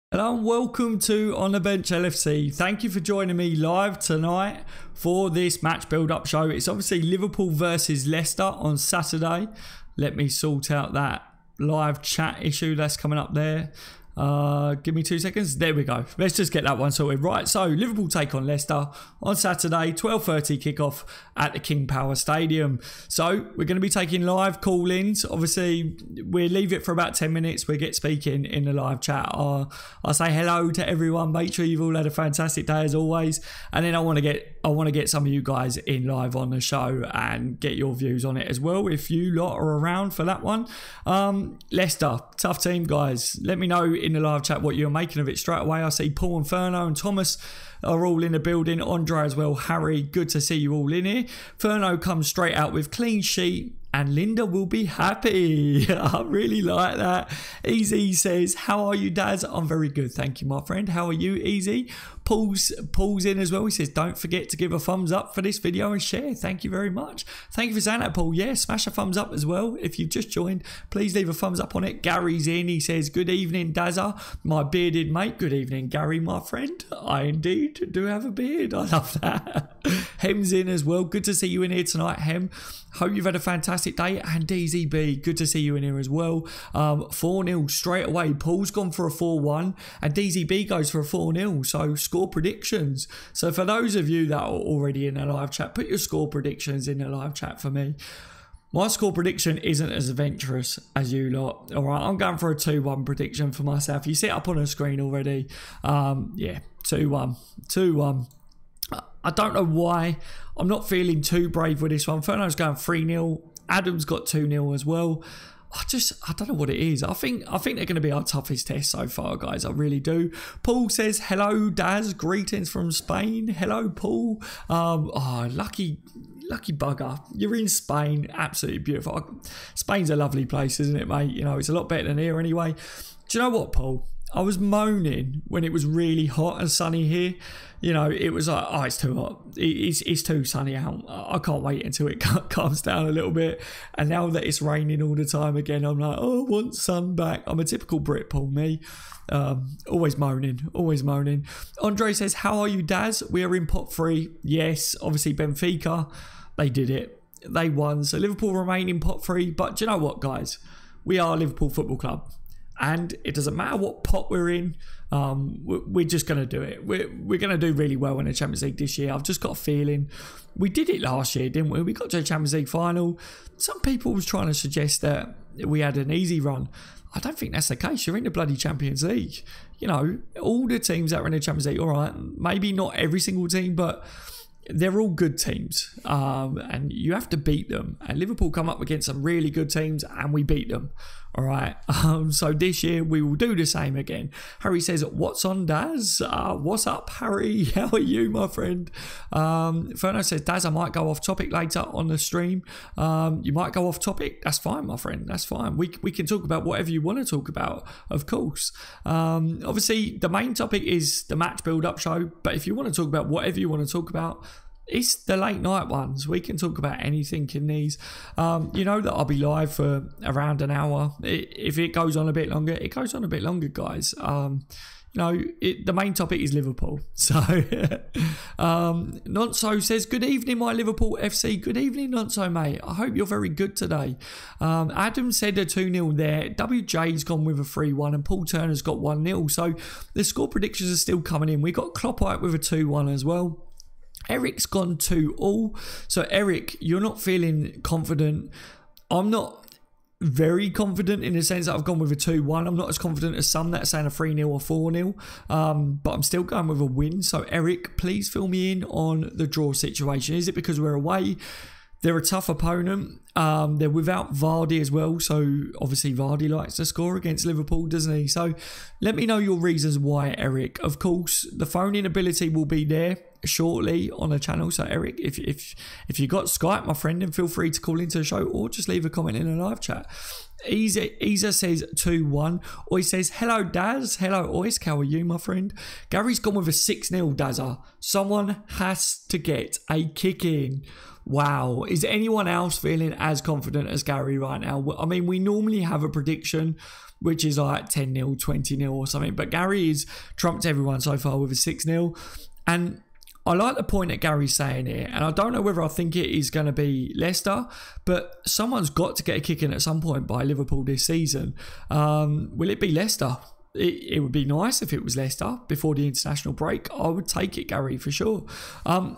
Hello and welcome to On the Bench LFC. Thank you for joining me live tonight for this match build-up show. It's obviously Liverpool versus Leicester on Saturday. Let me sort out that live chat issue that's coming up there. Give me 2 seconds. There we go. Let's just get that one sorted. Right, so Liverpool take on Leicester on Saturday, 12:30 kickoff at the King Power Stadium. So we're going to be taking live call-ins. Obviously, we'll leave it for about 10 minutes. We'll get speaking in the live chat. I'll say hello to everyone. Make sure you've all had a fantastic day as always. And then I want to get some of you guys in live on the show and get your views on it as well if you lot are around for that one. Leicester, tough team, guys. Let me know in the live chat what you're making of it straight away. I see Paul and Furno and Thomas are all in the building. Andre as well. Harry, good to see you all in here. Furno comes straight out with clean sheet and Linda will be happy. I really like that. Easy says, how are you, Daz? I'm very good, thank you, my friend. How are you, Easy? Paul's in as well. He says, don't forget to give a thumbs up for this video and share. Thank you very much. Thank you for saying that, Paul. Yeah, smash a thumbs up as well. If you've just joined, please leave a thumbs up on it. Gary's in. He says, good evening, Dazza, my bearded mate. Good evening, Gary, my friend. I indeed do have a beard. I love that. Hem's in as well. Good to see you in here tonight, Hem. Hope you've had a fantastic day. And DZB, good to see you in here as well. 4-0 straight away. Paul's gone for a 4-1 and DZB goes for a 4-0. So score predictions. So for those of you that are already in the live chat, put your score predictions in the live chat for me. My score prediction isn't as adventurous as you lot. All right, I'm going for a 2-1 prediction for myself. You see it up on the screen already. Yeah, 2-1. 2-1. I don't know why. I'm not feeling too brave with this one. Fernando's going 3-0. Adam's got 2-0 as well. I don't know what it is. I think they're going to be our toughest test so far, guys. I really do. Paul says, hello, Daz. Greetings from Spain. Hello, Paul. Lucky bugger. You're in Spain. Absolutely beautiful. Spain's a lovely place, isn't it, mate? You know, it's a lot better than here anyway. Do you know what, Paul? I was moaning when it was really hot and sunny here. You know, it was like, oh, it's too hot. It's too sunny out. I can't wait until it calms down a little bit. And now that it's raining all the time again, I'm like, oh, I want sun back. I'm a typical Brit, Paul, me. Always moaning, always moaning. Andre says, how are you, Daz? We are in pot 3. Yes, obviously Benfica, they did it. They won. So Liverpool remain in pot 3. But do you know what, guys? We are Liverpool Football Club. And it doesn't matter what pot we're in, we're just going to do it. We're going to do really well in the Champions League this year. I've just got a feeling. We did it last year, didn't we? We got to the Champions League final. Some people was trying to suggest that we had an easy run. I don't think that's the case. You're in the bloody Champions League. You know, all the teams that are in the Champions League, all right, maybe not every single team, but they're all good teams, and you have to beat them. And Liverpool come up against some really good teams, and we beat them. All right. So this year we will do the same again. Harry says, "What's on, Daz? What's up, Harry? How are you, my friend?" Furno says, "Daz, I might go off topic later on the stream." You might go off topic. That's fine, my friend. That's fine. We can talk about whatever you want to talk about, of course. Obviously, the main topic is the match build-up show. But if you want to talk about whatever you want to talk about, it's the late night ones. We can talk about anything in these. You know that I'll be live for around an hour. If it goes on a bit longer, it goes on a bit longer, guys. You know, the main topic is Liverpool. So, Nonso says, good evening, my Liverpool FC. Good evening, Nonso, mate. I hope you're very good today. Adam said a 2-0 there. WJ's gone with a 3-1 and Paul Turner's got 1-0. So, the score predictions are still coming in. We got Klopp out with a 2-1 as well. Eric's gone 2-all. So, Eric, you're not feeling confident. I'm not very confident in the sense that I've gone with a 2-1. I'm not as confident as some that are saying a 3-0 or 4-0. But I'm still going with a win. So, Eric, please fill me in on the draw situation. Is it because we're away? They're a tough opponent. They're without Vardy as well. So, obviously, Vardy likes to score against Liverpool, doesn't he? So, let me know your reasons why, Eric. Of course, the phone-in ability will be there. shortly on the channel. So Eric, if you got Skype, my friend, then feel free to call into the show or just leave a comment in the live chat. Isa says 2-1. Oi says, hello Daz. Hello Oisk, how are you, my friend? Gary's gone with a 6-0 Dazza. Someone has to get a kick in. Wow. Is anyone else feeling as confident as Gary right now? I mean, we normally have a prediction which is like 10-0, 20-0 or something, but Gary has trumped everyone so far with a 6-0. And I like the point that Gary's saying here, and I don't know whether I think it is going to be Leicester, but someone's got to get a kick in at some point by Liverpool this season. Will it be Leicester? It would be nice if it was Leicester before the international break. I would take it, Gary, for sure.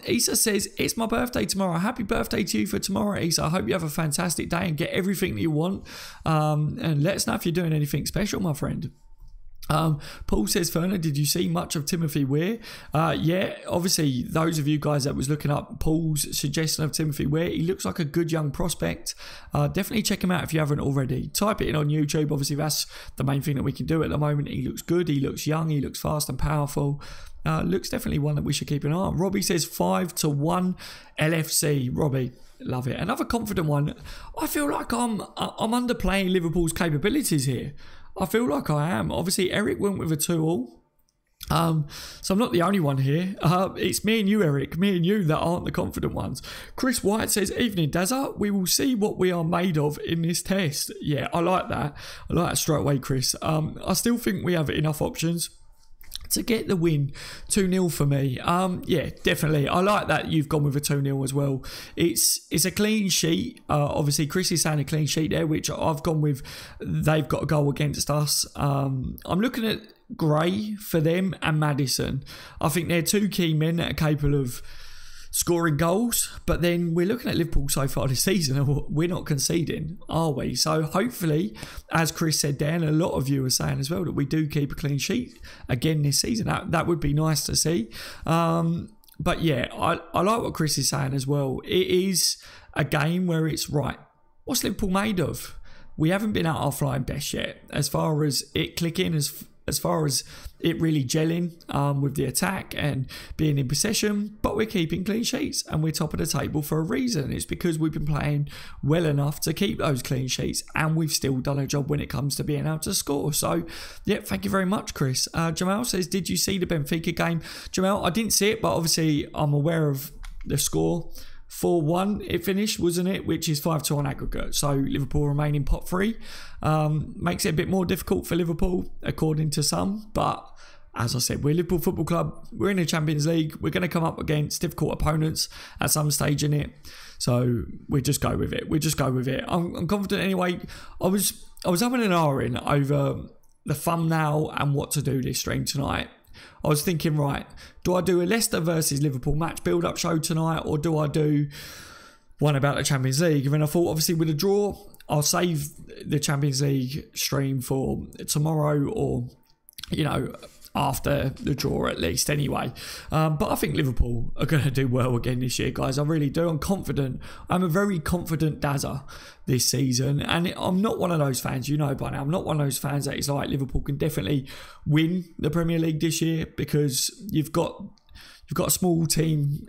Isa says, it's my birthday tomorrow. Happy birthday to you for tomorrow, Isa. I hope you have a fantastic day and get everything that you want. And let us know if you're doing anything special, my friend. Paul says, Ferner, did you see much of Timothy Weah? Yeah, obviously, those of you guys that was looking up Paul's suggestion of Timothy Weah, he looks like a good young prospect. Definitely check him out if you haven't already. Type it in on YouTube. Obviously, that's the main thing that we can do at the moment. He looks good. He looks young. He looks fast and powerful. Looks definitely one that we should keep an eye on. Robbie says 5-1 LFC. Robbie, love it. Another confident one. I feel like I'm underplaying Liverpool's capabilities here. I feel like I am. Obviously, Eric went with a 2-2. So I'm not the only one here. It's me and you, Eric. Me and you that aren't the confident ones. Chris White says, evening, Dazza. We will see what we are made of in this test. Yeah, I like that. I like that straight away, Chris. I still think we have enough options to get the win. 2-0 for me. Yeah, definitely. I like that you've gone with a 2-0 as well. It's a clean sheet. Obviously, Chris is saying a clean sheet there, which I've gone with. They've got a goal against us. I'm looking at Gray for them and Maddison. I think they're two key men that are capable of scoring goals, but then we're looking at Liverpool so far this season and we're not conceding, are we? So hopefully, as Chris said there, and a lot of you are saying as well, that we do keep a clean sheet again this season. That would be nice to see. But yeah, I like what Chris is saying as well. It is a game where it's right. What's Liverpool made of? We haven't been at our flying best yet, as far as it clicking, as far as it really gelling with the attack and being in possession, but we're keeping clean sheets and we're top of the table for a reason. It's because we've been playing well enough to keep those clean sheets, and we've still done a job when it comes to being able to score. So yeah, thank you very much, Chris. Jamal says, did you see the Benfica game? Jamal, I didn't see it, but obviously I'm aware of the score. 4-1 it finished, wasn't it? Which is 5-2 on aggregate. So Liverpool remain in pot 3. Makes it a bit more difficult for Liverpool, according to some. But as I said, we're Liverpool Football Club. We're in the Champions League. We're going to come up against difficult opponents at some stage in it. So we just go with it. We just go with it. I'm confident anyway. I was having an R-in over the thumbnail and what to do this stream tonight. I was thinking, right, do I do a Leicester versus Liverpool match build-up show tonight, or do I do one about the Champions League? And then I thought, obviously, with a draw, I'll save the Champions League stream for tomorrow, or, you know, after the draw at least anyway. But I think Liverpool are going to do well again this year, guys. I really do. I'm confident. I'm a very confident Dazza this season. And I'm not one of those fans, you know by now, I'm not one of those fans that is like Liverpool can definitely win the Premier League this year, because you've got a small team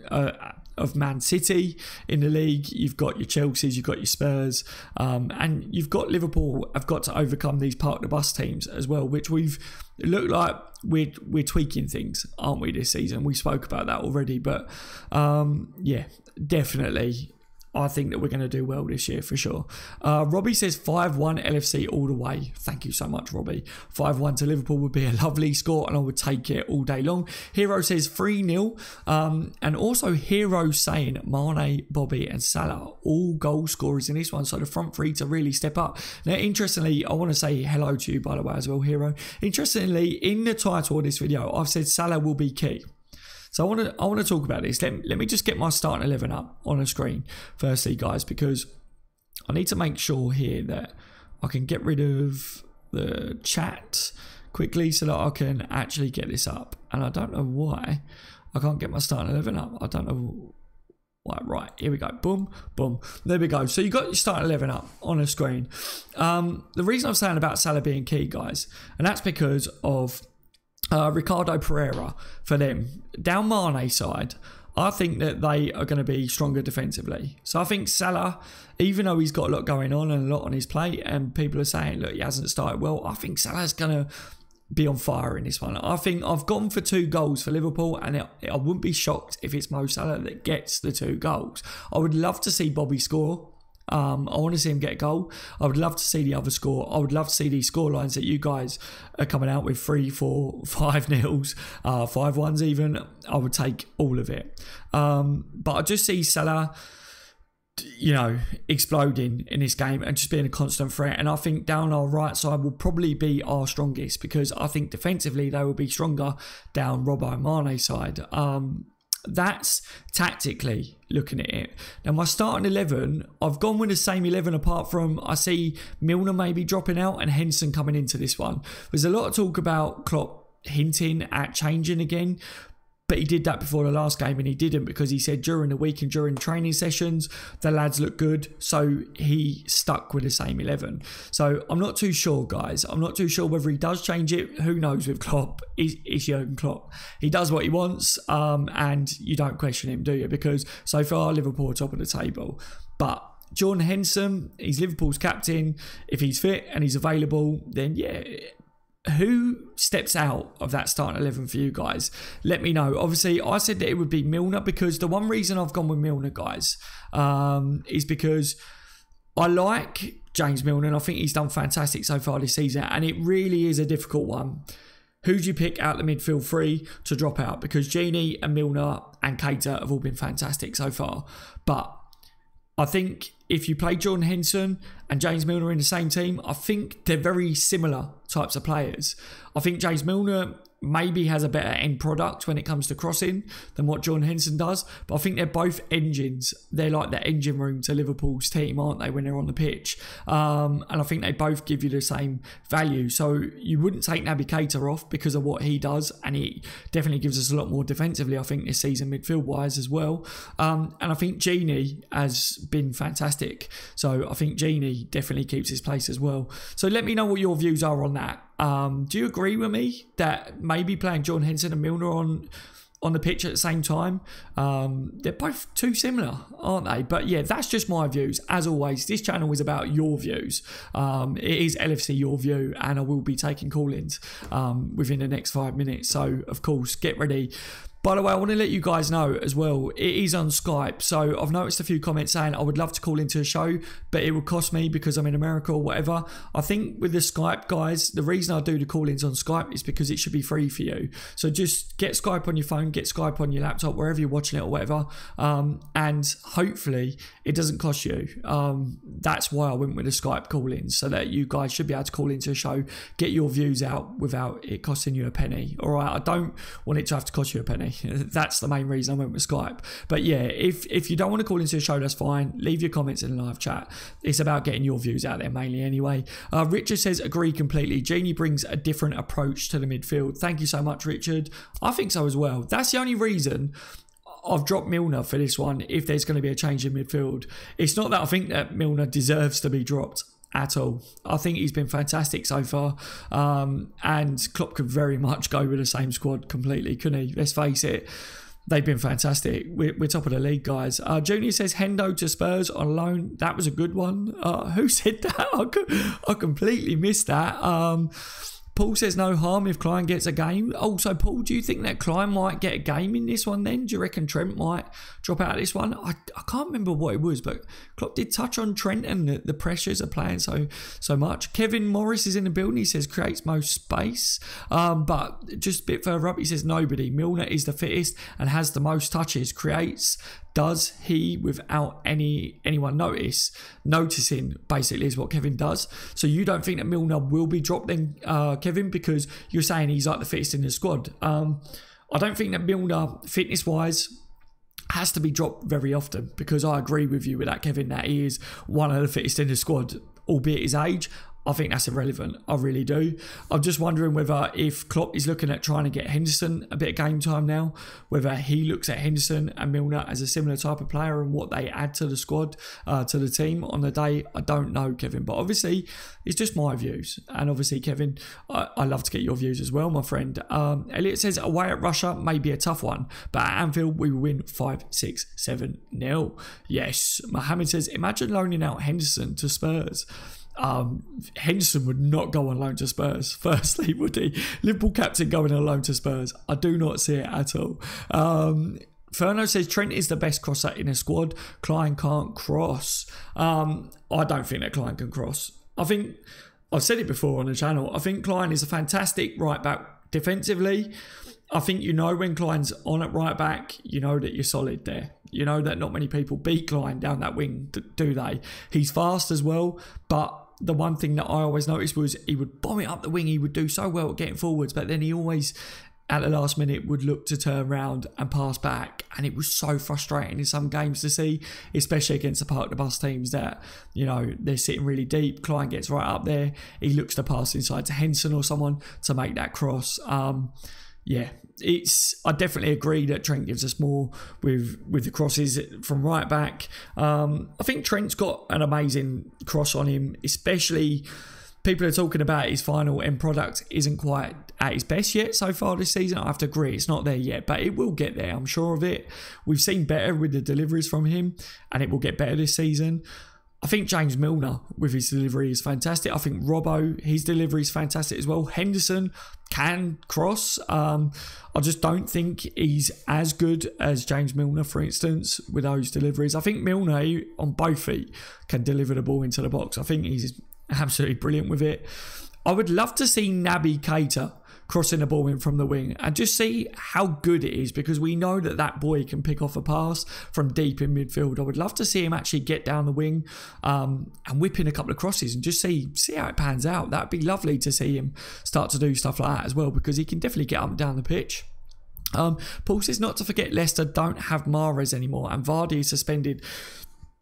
of Man City in the league. You've got your Chelseas, you've got your Spurs, and you've got Liverpool have got to overcome these park the bus teams as well, which we've looked like we're tweaking things, aren't we, this season? We spoke about that already, but yeah, definitely I think that we're going to do well this year for sure. Robbie says 5-1 LFC all the way. Thank you so much, Robbie. 5-1 to Liverpool would be a lovely score, and I would take it all day long. Hero says 3-0. And also Hero saying Mane, Bobby and Salah, all goal scorers in this one. So the front three to really step up. Now, interestingly, I want to say hello to you, by the way, as well, Hero. Interestingly, in the title of this video, I've said Salah will be key. So I want to talk about this. Let me just get my starting 11 up on the screen firstly, guys, because I need to make sure here that I can get rid of the chat quickly so that I can actually get this up. And I don't know why I can't get my starting 11 up. I don't know why. Right, here we go. Boom, boom. There we go. So you got your starting 11 up on the screen. The reason I'm saying about Salah being key, guys, and that's because of Ricardo Pereira for them. Down Mane's side, I think that they are going to be stronger defensively. So I think Salah, even though he's got a lot going on and a lot on his plate, and people are saying, look, he hasn't started well, I think Salah's going to be on fire in this one. I think I've gone for 2 goals for Liverpool, and I wouldn't be shocked if it's Mo Salah that gets the 2 goals. I would love to see Bobby score. I want to see him get a goal. I would love to see the other score. I would love to see these score lines that you guys are coming out with, 3, 4, 5 nils, 5-1s even. I would take all of it. But I just see Salah, you know, exploding in this game and just being a constant threat. And I think down our right side will probably be our strongest, because I think defensively they will be stronger down Robbo and Mane's side. That's tactically looking at it. Now, my starting 11, I've gone with the same 11 apart from I see Milner maybe dropping out and Henson coming into this one. There's a lot of talk about Klopp hinting at changing again, but he did that before the last game and he didn't, because he said during the week and during training sessions the lads look good, so he stuck with the same 11. So I'm not too sure, guys. I'm not too sure whether he does change it. Who knows with Klopp? It's Jurgen Klopp. He does what he wants, and you don't question him, do you? Because so far Liverpool are top of the table. But Jordan Henson, he's Liverpool's captain. If he's fit and he's available, then yeah. Who steps out of that starting 11 for you guys? Let me know. Obviously, I said that it would be Milner, because the one reason I've gone with Milner, guys, is because I like James Milner and I think he's done fantastic so far this season, and it really is a difficult one. Who do you pick out the midfield 3 to drop out? Because Gini and Milner and Keita have all been fantastic so far. But I think if you play Jordan Henson and James Milner in the same team, I think they're very similar types of players. I think James Milner maybe has a better end product when it comes to crossing than what Jordan Henson does, but I think they're both engines. They're like the engine room to Liverpool's team, aren't they, when they're on the pitch? And I think they both give you the same value. So you wouldn't take Naby Keita off because of what he does, and he definitely gives us a lot more defensively, I think, this season, midfield-wise as well. And I think Gini has been fantastic. So I think Gini definitely keeps his place as well. So let me know what your views are on that. Do you agree with me that maybe playing Jordan Henson and Milner on the pitch at the same time, they're both too similar, aren't they? But yeah, that's just my views. As always, this channel is about your views. It is LFC Your View, and I will be taking call-ins within the next 5 minutes. So, of course, get ready. By the way, I want to let you guys know as well, it is on Skype. So I've noticed a few comments saying I would love to call into a show, but it would cost me because I'm in America or whatever. I think with the Skype, guys, the reason I do the call-ins on Skype is because it should be free for you. So just get Skype on your phone, get Skype on your laptop, wherever you're watching it or whatever. And hopefully it doesn't cost you. That's why I went with the Skype call-ins, so that you guys should be able to call into a show, get your views out without it costing you a penny. All right, I don't want it to have to cost you a penny. That's the main reason I went with Skype. But yeah, if you don't want to call into the show, that's fine. Leave your comments in the live chat. It's about getting your views out there mainly anyway. Richard says, agree completely. Gini brings a different approach to the midfield. Thank you so much, Richard. I think so as well. That's the only reason I've dropped Milner for this one, if there's going to be a change in midfield. It's not that I think that Milner deserves to be dropped at all. I think he's been fantastic so far, and Klopp could very much go with the same squad completely, couldn't he? Let's face it, they've been fantastic. We're top of the league, guys. Junior says Hendo to Spurs on loan. That was a good one. Who said that? I completely missed that. Paul says no harm if Klein gets a game. Also, Paul, do you think that Klein might get a game in this one then? Do you reckon Trent might drop out of this one? I can't remember what it was, but Klopp did touch on Trent and the pressures are playing so much. Kevin Morris is in the building. He says creates most space. But just a bit further up, he says nobody. Milner is the fittest and has the most touches. Creates. Does he without anyone noticing, basically, is what Kevin does. So you don't think that Milner will be dropped then, Kevin, because you're saying he's like the fittest in the squad. I don't think that Milner, fitness-wise, has to be dropped very often, because I agree with you with that, Kevin, that he is one of the fittest in the squad, albeit his age. I think that's irrelevant. I really do. I'm just wondering whether if Klopp is looking at trying to get Henderson a bit of game time now, whether he looks at Henderson and Milner as a similar type of player and what they add to the squad, to the team on the day. I don't know, Kevin, but obviously it's just my views. And obviously, Kevin, I love to get your views as well, my friend. Elliot says, away at Russia may be a tough one, but at Anfield we will win 5-6-7-0. Yes. Mohammed says, imagine loaning out Henderson to Spurs. Henderson would not go on loan to Spurs, firstly, would he? Liverpool captain going on loan to Spurs. I do not see it at all. Ferno says Trent is the best crosser in a squad. Klein can't cross. I don't think that Klein can cross. I think, I've said it before on the channel, I think Klein is a fantastic right back defensively. I think you know when Klein's on at right back, you know that you're solid there. You know that not many people beat Klein down that wing, do they? He's fast as well, but the one thing that I always noticed was he would bomb it up the wing. He would do so well at getting forwards, but then he always, at the last minute, would look to turn around and pass back. And it was so frustrating in some games to see, especially against the Park the Bus teams that, you know, they're sitting really deep. Klein gets right up there. He looks to pass inside to Henson or someone to make that cross. Yeah, I definitely agree that Trent gives us more with the crosses from right back. I think Trent's got an amazing cross on him, especially people are talking about his final end product isn't quite at his best yet so far this season. I have to agree, it's not there yet, but it will get there, I'm sure of it. We've seen better with the deliveries from him, and it will get better this season. I think James Milner with his delivery is fantastic. I think Robbo, his delivery is fantastic as well. Henderson can cross. I just don't think he's as good as James Milner, for instance, with those deliveries. I think Milner, on both feet, can deliver the ball into the box. I think he's absolutely brilliant with it. I would love to see Naby Keita crossing the ball in from the wing and just see how good it is, because we know that boy can pick off a pass from deep in midfield. I would love to see him actually get down the wing and whip in a couple of crosses and just see how it pans out. That'd be lovely to see him start to do stuff like that as well, because he can definitely get up and down the pitch. Paul says not to forget Leicester don't have Mahrez anymore and Vardy is suspended,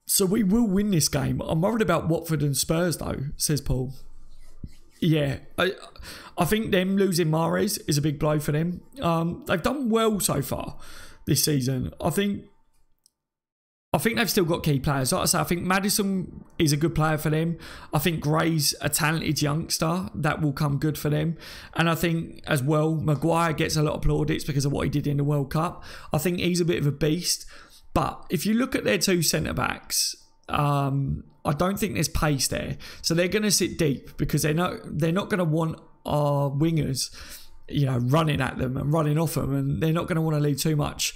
so we will win this game. I'm worried about Watford and Spurs though, says Paul. Yeah, I think them losing Mahrez is a big blow for them. They've done well so far this season. I think they've still got key players. Like I say, I think Maddison is a good player for them. I think Gray's a talented youngster that will come good for them. And I think as well, Maguire gets a lot of plaudits because of what he did in the World Cup. I think he's a bit of a beast. But if you look at their two centre-backs, I don't think there's pace there. So they're going to sit deep because they're not going to want our wingers, you know, running at them and running off them, and they're not going to want to leave too much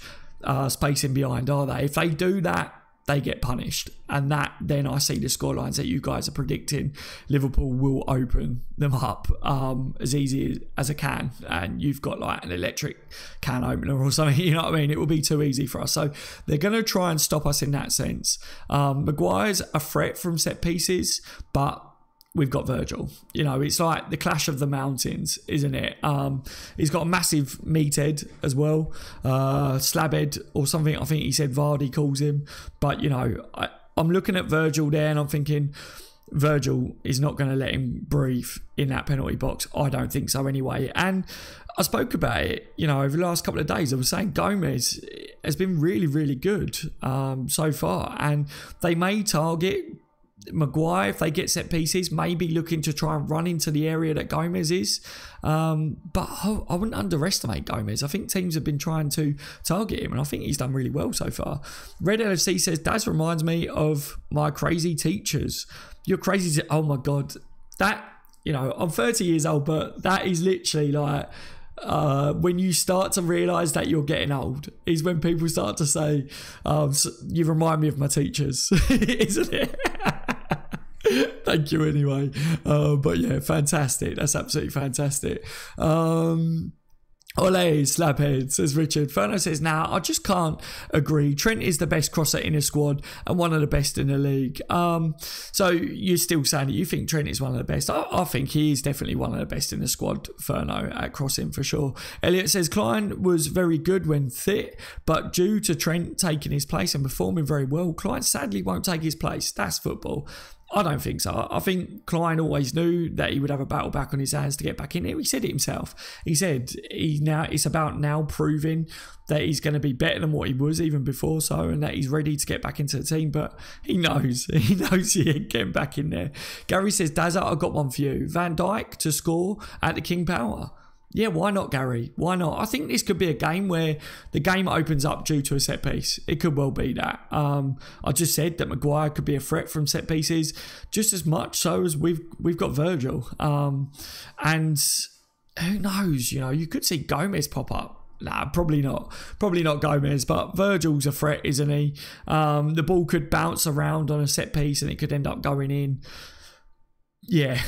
space in behind, are they? If they do that, they get punished. And then I see the scorelines that you guys are predicting. Liverpool will open them up as easy as I can. And you've got like an electric can opener or something, you know what I mean? It will be too easy for us. So they're going to try and stop us in that sense. Maguire's a threat from set pieces, but we've got Virgil. You know, it's like the clash of the mountains, isn't it? He's got a massive meathead as well. Slabhead or something, I think he said Vardy calls him. But, you know, I'm looking at Virgil there and I'm thinking Virgil is not going to let him breathe in that penalty box. I don't think so anyway. And I spoke about it, you know, over the last couple of days. I was saying Gomez has been really, really good so far. And they may target Maguire if they get set pieces, maybe looking to try and run into the area that Gomez is, but I wouldn't underestimate Gomez. I think teams have been trying to target him and I think he's done really well so far. Red LFC says Daz reminds me of my crazy teachers. You're crazy oh my god, that, you know, I'm 30 years old, but that is literally like when you start to realise that you're getting old is when people start to say you remind me of my teachers, isn't it? Thank you anyway. But yeah, fantastic. That's absolutely fantastic. Ole, slaphead, says Richard. Ferno says, nah, I just can't agree. Trent is the best crosser in his squad and one of the best in the league. So you're still saying that you think Trent is one of the best. I think he is definitely one of the best in the squad, Ferno, at crossing for sure. Elliot says, Klein was very good when fit, but due to Trent taking his place and performing very well, Klein sadly won't take his place. That's football. I don't think so. I think Klein always knew that he would have a battle back on his hands to get back in there. He said it himself. He said it's about now proving that he's going to be better than what he was even before, so, and that he's ready to get back into the team. But he knows he ain't getting back in there. Gary says, Dazza, I've got one for you. Van Dijk to score at the King Power. Yeah, why not, Gary? Why not? I think this could be a game where the game opens up due to a set piece. It could well be that. I just said that Maguire could be a threat from set pieces, just as much so as we've got Virgil. And who knows? You know, you could see Gomez pop up. Nah, probably not. Probably not Gomez, but Virgil's a threat, isn't he? The ball could bounce around on a set piece and it could end up going in. Yeah.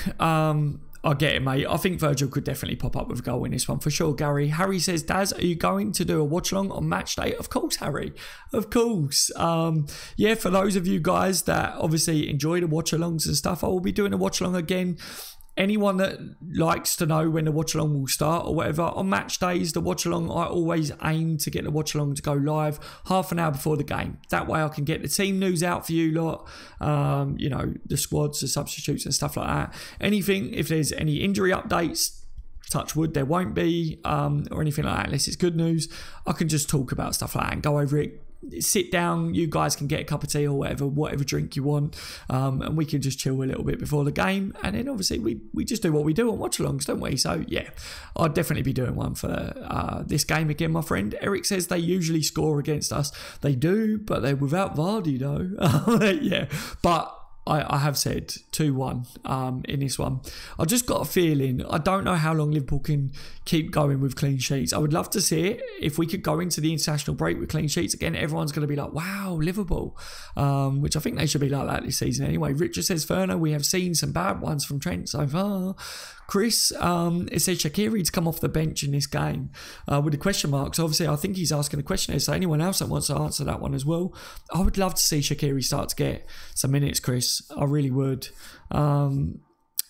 I get it, mate. I think Virgil could definitely pop up with a goal in this one for sure, Gary. Harry says, Daz, are you going to do a watch-along on match day? Of course, Harry. Of course. Yeah, for those of you guys that obviously enjoy the watch-alongs and stuff, I will be doing a watch-along again. Anyone that likes to know when the watch-along will start or whatever, on match days, the watch-along, I always aim to get the watch-along to go live half an hour before the game. That way I can get the team news out for you lot, you know, the squads, the substitutes and stuff like that. Anything, if there's any injury updates, touch wood, there won't be, or anything like that, unless it's good news, I can just talk about stuff like that and go over it. Sit down, you guys can get a cup of tea or whatever drink you want, and we can just chill a little bit before the game, and then obviously we just do what we do on watch-alongs, don't we? So yeah, I'll definitely be doing one for this game again, my friend. Eric says they usually score against us. They do, but they're without Vardy though. Yeah, but I have said 2-1 in this one. I've just got a feeling, I don't know how long Liverpool can keep going with clean sheets. I would love to see it. If we could go into the international break with clean sheets again, everyone's going to be like, wow, Liverpool. Which I think they should be like that this season anyway. Richard says, Ferno, we have seen some bad ones from Trent so far. Chris, it says Shaqiri to come off the bench in this game with the question marks. Obviously, I think he's asking a question here, so anyone else that wants to answer that one as well, I would love to see Shaqiri start to get some minutes, Chris. I really would.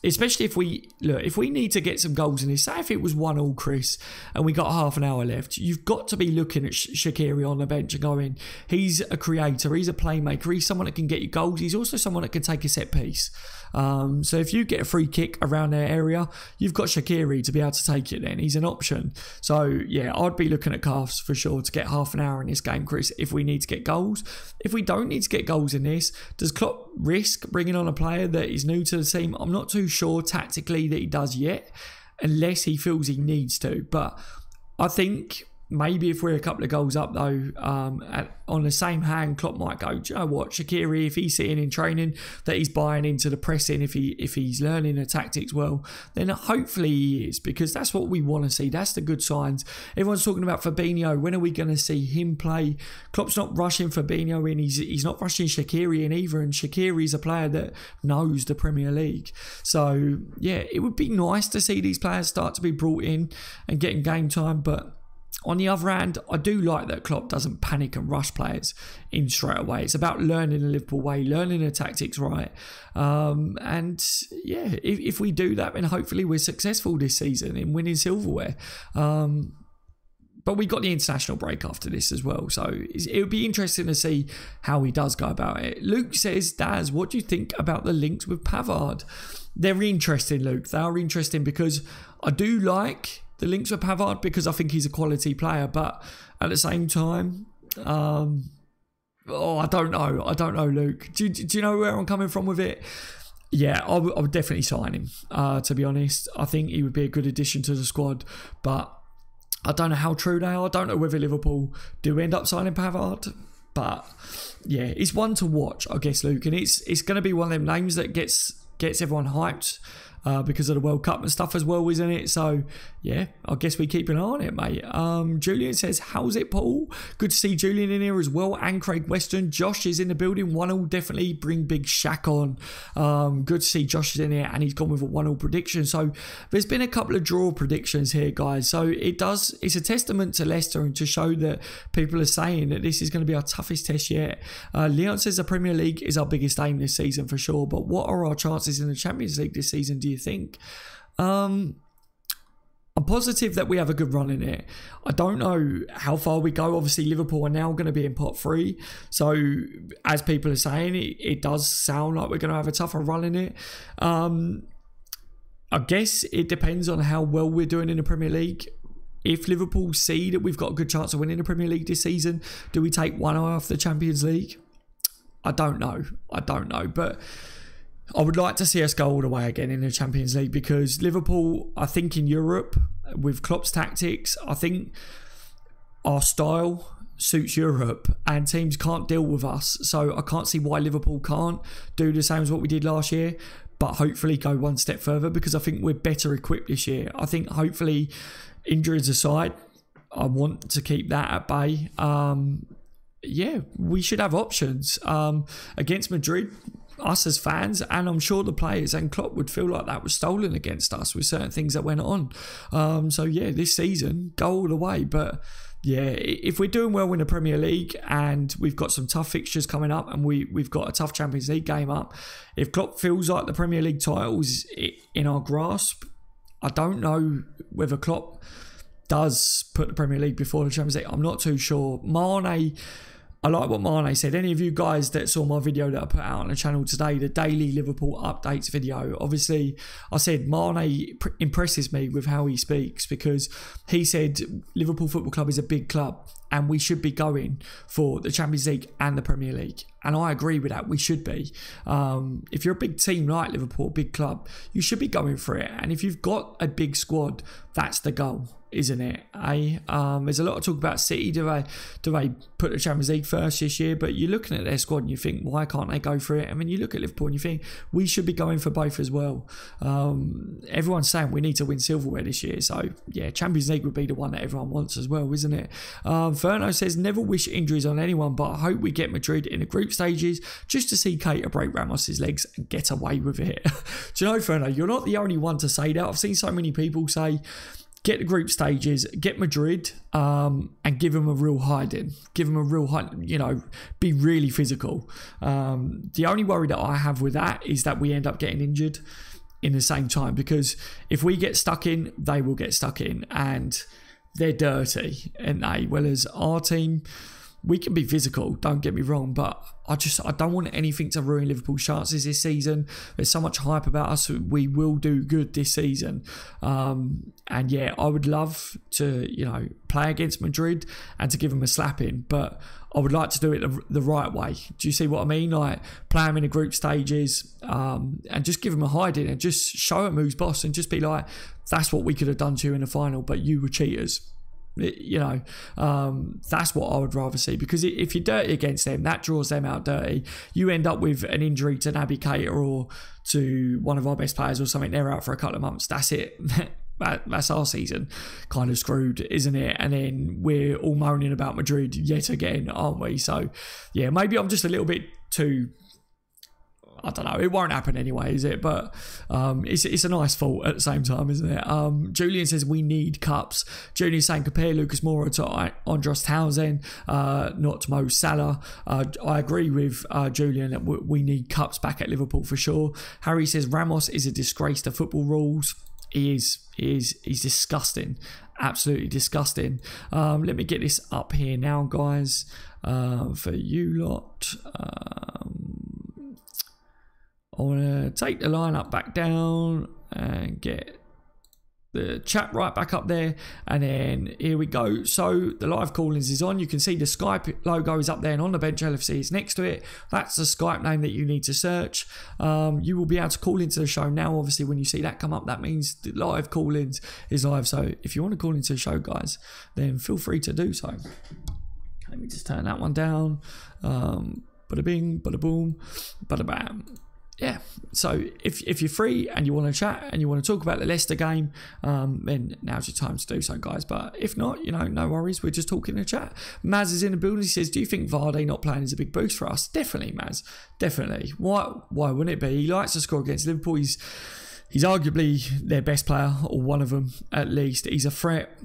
Especially if we need to get some goals in this. Say if it was 1-1, Chris, and we got half an hour left, you've got to be looking at Shaqiri on the bench and going, he's a creator, he's a playmaker, he's someone that can get you goals, he's also someone that can take a set piece. So if you get a free kick around their area, you've got Shaqiri to be able to take it then. He's an option. So yeah, I'd be looking at calves for sure to get half an hour in this game, Chris, if we need to get goals. If we don't need to get goals in this, does Klopp risk bringing on a player that is new to the team? I'm not too sure tactically that he does yet, unless he feels he needs to. But I think maybe if we're a couple of goals up though, on the same hand, Klopp might go, do you know what, Shaqiri, if he's sitting in training that he's buying into the pressing, if he's learning the tactics well, then hopefully he is, because that's what we want to see. That's the good signs. Everyone's talking about Fabinho. When are we going to see him play? Klopp's not rushing Fabinho in. He's not rushing Shaqiri in either, and Shaqiri's a player that knows the Premier League. So yeah, it would be nice to see these players start to be brought in and getting game time, but on the other hand, I do like that Klopp doesn't panic and rush players in straight away. It's about learning the Liverpool way, learning the tactics right. And yeah, if we do that, then hopefully we're successful this season in winning silverware. But we got the international break after this as well. So it would be interesting to see how he does go about it. Luke says, Daz, what do you think about the links with Pavard? They're interesting, Luke. They are interesting because I do like the links with Pavard because I think he's a quality player, but at the same time, I don't know, Luke. Do you know where I'm coming from with it? Yeah, I would definitely sign him, to be honest. I think he would be a good addition to the squad, but I don't know how true they are. I don't know whether Liverpool do end up signing Pavard, but yeah, it's one to watch, I guess, Luke, and it's going to be one of them names that gets everyone hyped, because of the World Cup and stuff as well, isn't it? So yeah, I guess we keep an eye on it, mate. Julian says, how's it, Paul? Good to see Julian in here as well, and Craig Weston. Josh is in the building. 1-1, definitely bring Big Shaq on. Good to see Josh is in here, and he's gone with a 1-1 prediction. So there's been a couple of draw predictions here, guys. So it's a testament to Leicester and to show that people are saying that this is going to be our toughest test yet. Leon says the Premier League is our biggest aim this season for sure, but what are our chances in the Champions League this season, do you think? I'm positive that we have a good run in it. I don't know how far we go. Obviously, Liverpool are now going to be in pot 3. So, as people are saying, it does sound like we're going to have a tougher run in it. I guess it depends on how well we're doing in the Premier League. If Liverpool see that we've got a good chance of winning the Premier League this season, do we take one eye off the Champions League? I don't know. But I would like to see us go all the way again in the Champions League, because Liverpool, I think in Europe, with Klopp's tactics, I think our style suits Europe and teams can't deal with us. So I can't see why Liverpool can't do the same as what we did last year, but hopefully go one step further, because I think we're better equipped this year. I think hopefully, injuries aside, I want to keep that at bay. Yeah, we should have options. Against Madrid, us as fans, and I'm sure the players and Klopp would feel like that was stolen against us with certain things that went on. So yeah, this season, go all the way. But yeah, if we're doing well in the Premier League and we've got some tough fixtures coming up and we've got a tough Champions League game up, if Klopp feels like the Premier League title is in our grasp, I don't know whether Klopp does put the Premier League before the Champions League. I'm not too sure. Mane, I like what Mane said. Any of you guys that saw my video that I put out on the channel today, the daily Liverpool updates video, obviously I said Mane impresses me with how he speaks, because he said Liverpool Football Club is a big club and we should be going for the Champions League and the Premier League. And I agree with that. We should be. If you're a big team like Liverpool, a big club, you should be going for it. And if you've got a big squad, that's the goal, isn't it? There's a lot of talk about City. Do they put the Champions League first this year? But you're looking at their squad and you think, why can't they go for it? I mean, you look at Liverpool and you think, we should be going for both as well. Everyone's saying we need to win silverware this year. So, yeah, Champions League would be the one that everyone wants as well, isn't it? Ferno says, never wish injuries on anyone, but I hope we get Madrid in the group stages just to see Keita break Ramos's legs and get away with it. Do you know, Ferno, you're not the only one to say that. I've seen so many people say, get the group stages, get Madrid, and give them a real hiding. Give them a real hiding, be really physical. The only worry that I have with that is that we end up getting injured in the same time, because if we get stuck in, they will get stuck in, and they're dirty, and whereas our team, we can be physical, don't get me wrong, but I don't want anything to ruin Liverpool's chances this season. There's so much hype about us. We will do good this season. And yeah, I would love to, play against Madrid and to give them a slapping, but I would like to do it the right way. Do you see what I mean? Like, play them in the group stages, and just give them a hiding and just show them who's boss, and just be like, that's what we could have done to you in the final, but you were cheaters. That's what I would rather see, because if you're dirty against them, that draws them out dirty. You end up with an injury to Naby Keita or to one of our best players or something, they're out for a couple of months. That's it. That's our season kind of screwed, isn't it? And then we're all moaning about Madrid yet again, aren't we? So yeah, maybe I'm just a little bit too, I don't know, it won't happen anyway, is it? But it's a nice thought at the same time, isn't it? Julian says we need cups. Julian's saying compare Lucas Moura to Andros Townsend, not to Mo Salah. I agree with Julian that we need cups back at Liverpool for sure. Harry says Ramos is a disgrace to football rules. He's disgusting, absolutely disgusting. Let me get this up here now, guys, for you lot. I want to take the lineup back down and get the chat right back up there, and then here we go. So the live call-ins is on. You can see the Skype logo is up there, and on the bench LFC is next to it. That's the Skype name that you need to search. You will be able to call into the show now. Obviously, when you see that come up, that means the live call-ins is live. So if you want to call into the show, guys, then feel free to do so. Let me just turn that one down. Bada bing, bada boom, bada bam. Yeah, so if you're free and you want to chat and you want to talk about the Leicester game, then now's your time to do so, guys. But if not, no worries. We're just talking in the chat. Maz is in the building. He says, do you think Vardy not playing is a big boost for us? Definitely, Maz. Definitely. Why wouldn't it be? He likes to score against Liverpool. He's arguably their best player, or one of them at least. He's a threat.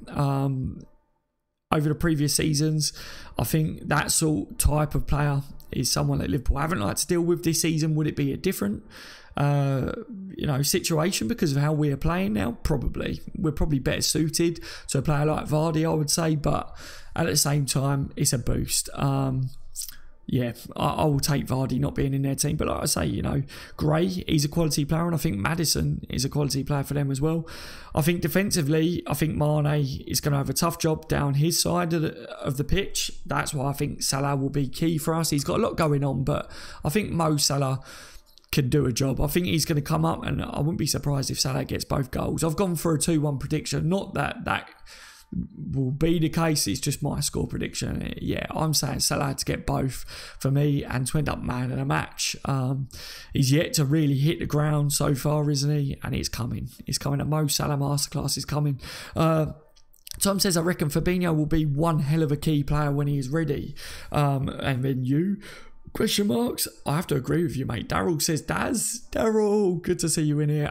Over the previous seasons, I think that type of player is someone that Liverpool haven't liked to deal with this season. Would it be a different situation because of how we are playing now? Probably. We're probably better suited to a player like Vardy, I would say, but at the same time, it's a boost. Yeah, I will take Vardy not being in their team. But like I say, Gray, he's a quality player, and I think Maddison is a quality player for them as well. I think defensively, I think Mane is going to have a tough job down his side of the pitch. That's why I think Salah will be key for us. He's got a lot going on, but I think Mo Salah can do a job. I think he's going to come up, and I wouldn't be surprised if Salah gets both goals. I've gone for a 2-1 prediction. Not that will be the case, it's just my score prediction. Yeah, I'm saying Salah to get both for me and to end up man of the match. He's yet to really hit the ground so far, isn't he? And it's coming. It's coming. A Mo Salah masterclass is coming. Tom says, I reckon Fabinho will be one hell of a key player when he is ready. And then you... Question marks? I have to agree with you, mate. Daryl says, Daryl, good to see you in here.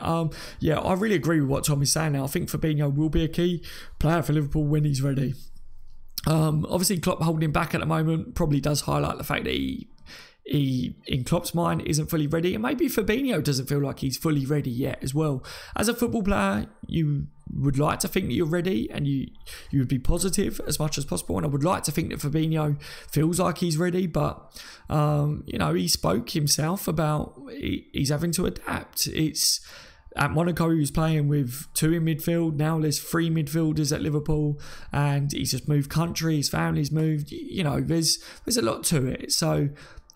Yeah, I really agree with what Tom is saying now. I think Fabinho will be a key player for Liverpool when he's ready. Obviously, Klopp holding him back at the moment probably does highlight the fact that he in Klopp's mind isn't fully ready, and maybe Fabinho doesn't feel like he's fully ready yet as well. As a football player, you would like to think that you're ready, and you would be positive as much as possible, and I would like to think that Fabinho feels like he's ready, but he spoke himself about he's having to adapt. It's at Monaco, he was playing with 2 in midfield. Now there's 3 midfielders at Liverpool, and he's just moved country. His family's moved. There's a lot to it. So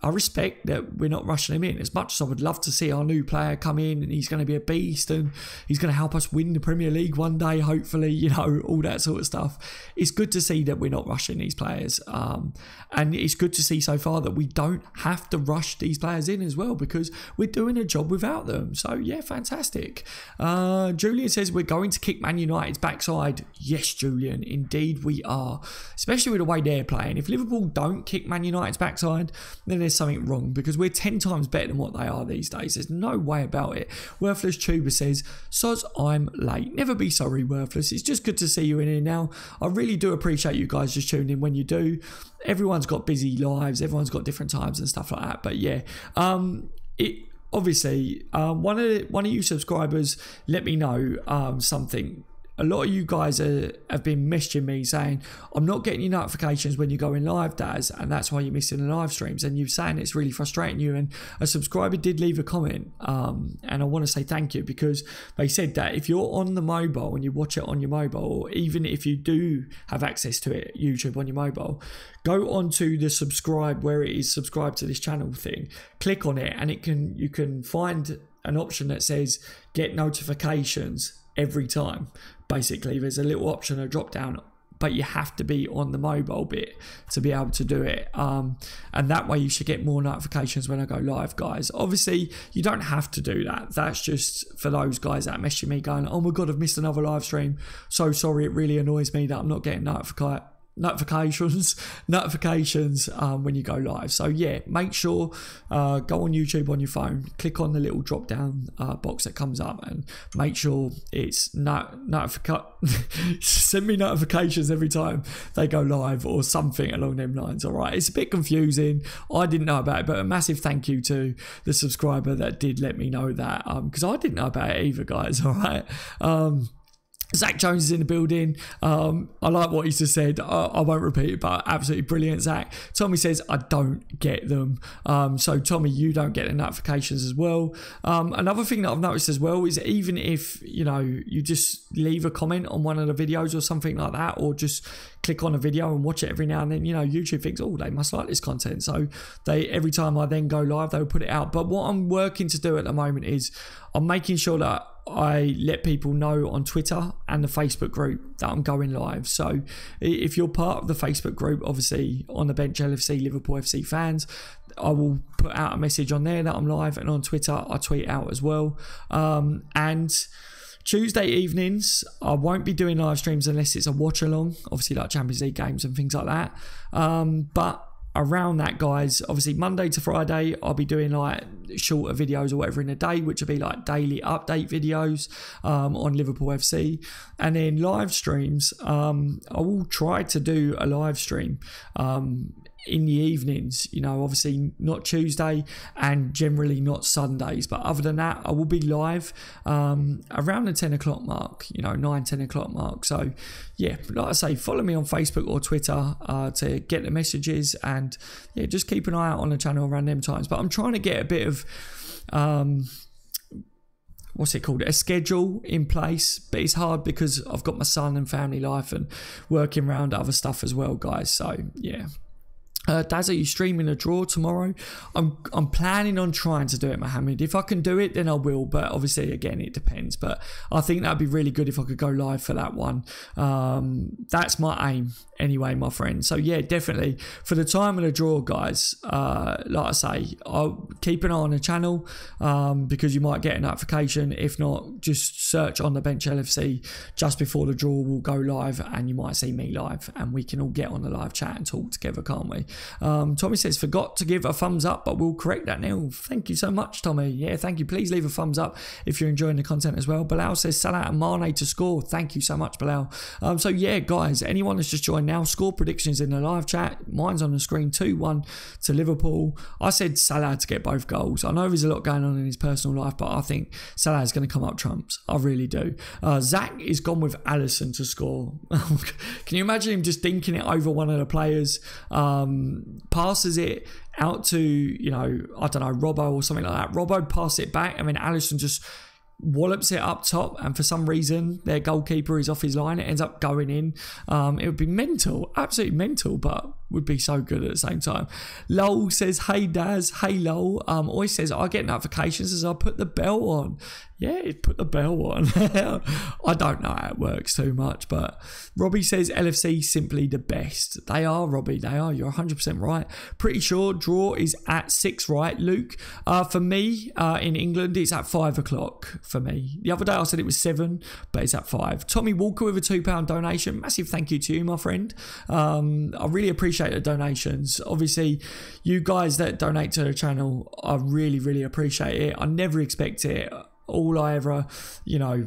I respect that we're not rushing him in. As much as I would love to see our new player come in and he's going to be a beast and he's going to help us win the Premier League one day, hopefully, all that sort of stuff. It's good to see that we're not rushing these players. And it's good to see so far that we don't have to rush these players in as well, because we're doing a job without them. So, yeah, fantastic. Julian says we're going to kick Man United's backside. Yes, Julian, indeed we are. Especially with the way they're playing. If Liverpool don't kick Man United's backside, then there's something wrong, because we're 10 times better than what they are these days. There's no way about it. Worthless Tuber says, Soz, I'm late. Never be sorry, Worthless. It's just good to see you in here now. I really do appreciate you guys just tuning in when you do. Everyone's got busy lives. Everyone's got different times and stuff like that. But yeah, obviously, one of you subscribers let me know something. A lot of you guys have been messaging me saying, I'm not getting your notifications when you're going live, Daz, and that's why you're missing the live streams. And you're saying it's really frustrating you. And a subscriber did leave a comment, and I want to say thank you, because they said that if you're on the mobile and you watch it on your mobile, or even if you do have access to it, YouTube on your mobile, go onto the subscribe, where it is subscribe to this channel thing, click on it, and you can find an option that says get notifications every time. Basically, there's a little option, a drop down, but you have to be on the mobile bit to be able to do it, and that way you should get more notifications when I go live, guys. Obviously, you don't have to do that. That's just for those guys that are messaging me going, oh my god, I've missed another live stream, so sorry, it really annoys me that I'm not getting notifications when you go live. So yeah, make sure go on YouTube on your phone, click on the little drop down box that comes up, and make sure it's send me notifications every time they go live or something along them lines. All right, it's a bit confusing. I didn't know about it, but a massive thank you to the subscriber that did let me know that, because I didn't know about it either, guys. All right. Zach Jones is in the building. I like what he's just said. I won't repeat it, but absolutely brilliant, Zach. Tommy says, I don't get them. So, Tommy, you don't get the notifications as well. Another thing that I've noticed as well is even if, you just leave a comment on one of the videos or something like that, or just click on a video and watch it every now and then, YouTube thinks, oh, they must like this content. So, every time I then go live, they'll put it out. But what I'm working to do at the moment is I'm making sure that I let people know on Twitter and the Facebook group that I'm going live. So if you're part of the Facebook group, obviously on the bench LFC, Liverpool FC fans, I will put out a message on there that I'm live, and on Twitter I tweet out as well. And Tuesday evenings, I won't be doing live streams unless it's a watch along, obviously like Champions League games and things like that. But around that, guys, obviously Monday to Friday I'll be doing like shorter videos or whatever in a day, which will be like daily update videos on Liverpool FC, and then live streams. I will try to do a live stream in the evenings, you know, obviously not Tuesday and generally not Sundays, but other than that I will be live around the 10 o'clock mark, you know, 9-10 o'clock mark. So yeah, like I say, follow me on Facebook or Twitter to get the messages, and yeah, just keep an eye out on the channel around them times. But I'm trying to get a bit of what's it called, a schedule in place, but it's hard because I've got my son and family life and working around other stuff as well, guys. So yeah. Daz, are you streaming a draw tomorrow? I'm planning on trying to do it, Mohammed. If I can do it, then I will. But obviously, again, it depends. But I think that'd be really good if I could go live for that one. That's my aim anyway, my friend. So yeah, definitely for the time of the draw, guys. Like I say, I'll keep an eye on the channel because you might get a notification. If not, just search on the bench LFC just before the draw will go live, and you might see me live, and we can all get on the live chat and talk together, can't we? Tommy says, forgot to give a thumbs up, but we'll correct that now. Thank you so much, Tommy. Yeah, thank you. Please leave a thumbs up if you're enjoying the content as well. Bilal says, Salah and Mane to score. Thank you so much, Bilal. So yeah, guys, anyone that's just joined now, score predictions in the live chat. Mine's on the screen, 2-1 to Liverpool. I said Salah to get both goals. I know there's a lot going on in his personal life, but I think Salah is going to come up trumps. I really do. Zach is gone with Alisson to score. Can you imagine him just dinking it over one of the players? Passes it out to, you know, I don't know, Robbo or something like that. Robbo passes it back, and then Alisson just wallops it up top, and for some reason their goalkeeper is off his line. It ends up going in. It would be mental, absolutely mental, but would be so good at the same time. Lol says, hey Daz, hey Lol. Always says, I get notifications as I put the bell on. Yeah, put the bell on. I don't know how it works too much, but Robbie says LFC simply the best. They are, Robbie, they are. You're 100% right. Pretty sure draw is at 6, right, Luke? For me, in England, it's at 5 o'clock for me. The other day I said it was 7, but it's at 5. Tommy Walker with a £2 donation. Massive thank you to you, my friend. I really appreciate the donations. Obviously, you guys that donate to the channel, I really, really appreciate it. I never expect it. All I ever, you know,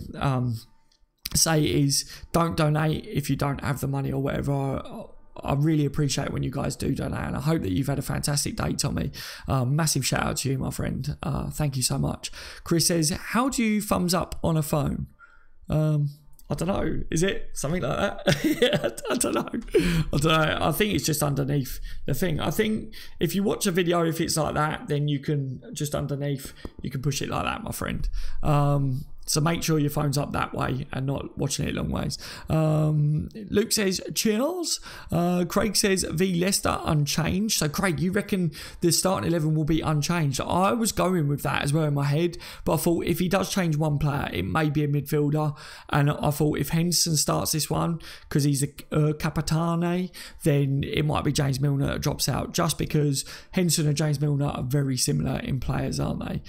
say is don't donate if you don't have the money or whatever. I really appreciate when you guys do donate, and I hope that you've had a fantastic day, Tommy. Massive shout out to you, my friend. Thank you so much. Chris says, how do you thumbs up on a phone? I don't know. Is it something like that? Yeah, I don't know. I think it's just underneath the thing. I think if you watch a video, if it's like that, then you can just underneath, you can push it like that, my friend. So make sure your phone's up that way and not watching it long ways. Luke says, cheers. Craig says, v Leicester unchanged. So Craig, you reckon the starting 11 will be unchanged? I was going with that as well in my head, but I thought if he does change one player, it may be a midfielder. And I thought if Henderson starts this one, because he's a capitane, then it might be James Milner that drops out, just because Henderson and James Milner are very similar in players, aren't they?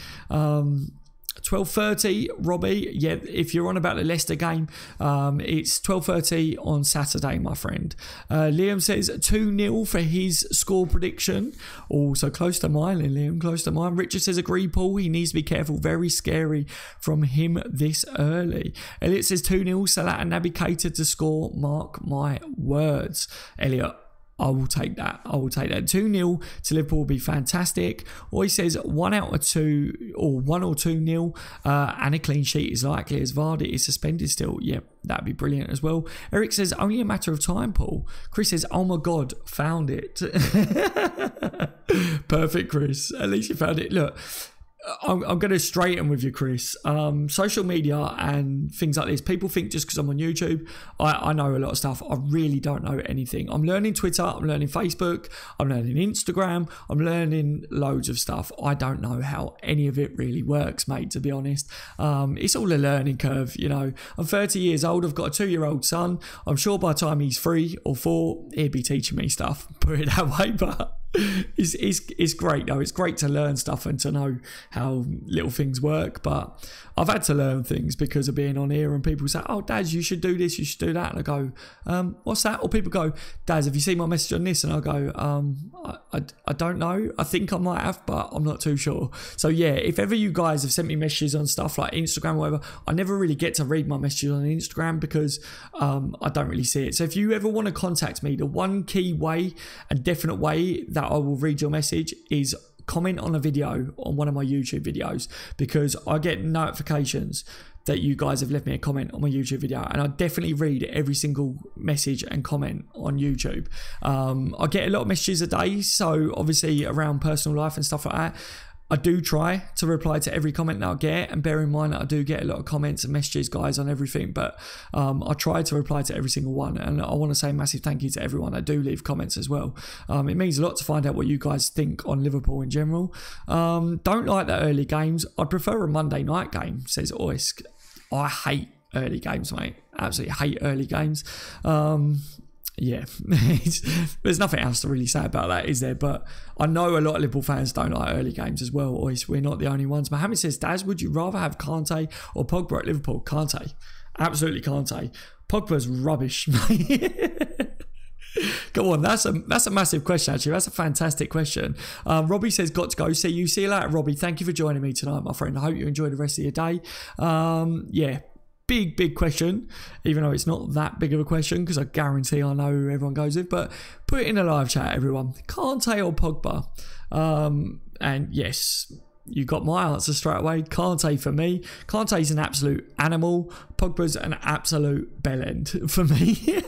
12:30, Robbie. Yeah, if you're on about the Leicester game, it's 12:30 on Saturday, my friend. Liam says 2-0 for his score prediction. Also close to mine, Liam, close to mine. Richard says, agree, Paul. He needs to be careful. Very scary from him this early. Elliot says 2-0, Salah and Naby Keita to score. Mark my words. Elliot, I will take that. I will take that. 2-0 to Liverpool will be fantastic. Or he says 1 out of 2 or 1 or 2-0 and a clean sheet is likely as Vardy is suspended still. Yep, that'd be brilliant as well. Eric says only a matter of time, Paul. Chris says, oh my God, found it. Perfect, Chris. At least you found it. Look, I'm going to straighten with you, Chris. Social media and things like this, people think just because I'm on YouTube, I know a lot of stuff. I really don't know anything. I'm learning Twitter, I'm learning Facebook, I'm learning Instagram, I'm learning loads of stuff. I don't know how any of it really works, mate, to be honest. It's all a learning curve, you know. I'm 30 years old, I've got a 2-year-old son. I'm sure by the time he's 3 or 4, he'll be teaching me stuff, put it that way, but It's great though. It's great to learn stuff and to know how little things work. But I've had to learn things because of being on here, and people say, "Oh, Daz, you should do this, you should do that," and I go, "What's that?" Or people go, "Daz, have you seen my message on this?" And I go, I don't know. I think I might have, but I'm not too sure. So yeah, if ever you guys have sent me messages on stuff like Instagram or whatever, I never really get to read my messages on Instagram because I don't really see it. So if you ever want to contact me, the one key way and definite way that I will read your message is comment on a video on one of my YouTube videos, because I get notifications that you guys have left me a comment on my YouTube video, and I definitely read every single message and comment on YouTube. I get a lot of messages a day, so obviously around personal life and stuff like that, I do try to reply to every comment that I get, and bear in mind that I do get a lot of comments and messages, guys, on everything, but I try to reply to every single one, and I want to say a massive thank you to everyone that do leave comments as well. It means a lot to find out what you guys think on Liverpool in general. Don't like the early games. I'd prefer a Monday night game, says Oisk. I hate early games, mate. Absolutely hate early games. Yeah, there's nothing else to really say about that, is there? But I know a lot of Liverpool fans don't like early games as well. Or we're not the only ones. Mohammed says, Daz, would you rather have Kante or Pogba at Liverpool? Kante. Absolutely Kante. Pogba's rubbish, mate. Go on, that's a massive question, actually. That's a fantastic question. Robbie says, got to go. See you later, Robbie. Thank you for joining me tonight, my friend. I hope you enjoy the rest of your day. Yeah. Big question, even though it's not that big of a question, because I guarantee I know who everyone goes with, but put it in a live chat, everyone. Kante or Pogba? And yes, you got my answer straight away. Kante for me. Kante's an absolute animal. Pogba's an absolute bellend for me.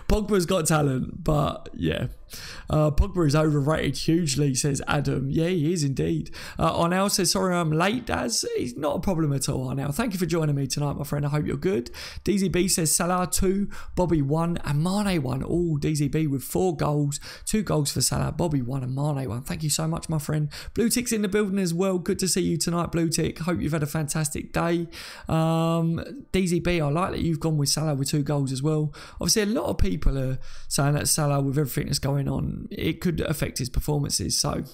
Pogba's got talent, but yeah. Pogba is overrated hugely, says Adam. Yeah, he is indeed. Arnell says, sorry I'm late, Daz. It's not a problem at all, Arnell. Thank you for joining me tonight, my friend. I hope you're good. DZB says Salah 2, Bobby 1, and Mane 1. Oh, DZB with 4 goals. 2 goals for Salah, Bobby 1 and Mane 1. Thank you so much, my friend. Blue Tick's in the building as well. Good to see you tonight, Blue Tick. Hope you've had a fantastic day. DZB, I like that you've gone with Salah with 2 goals as well. Obviously, a lot of people are saying that Salah, with everything that's going on, it could affect his performances. So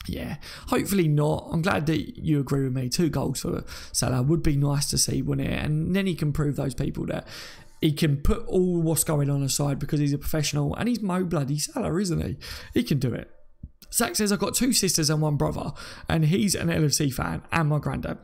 yeah, hopefully not. I'm glad that you agree with me. 2 goals for Salah would be nice to see, wouldn't it? And then he can prove those people that he can put all what's going on aside, because he's a professional and he's Mo bloody Salah, isn't he? He can do it. Zach says, I've got 2 sisters and 1 brother, and he's an LFC fan, and my granddad.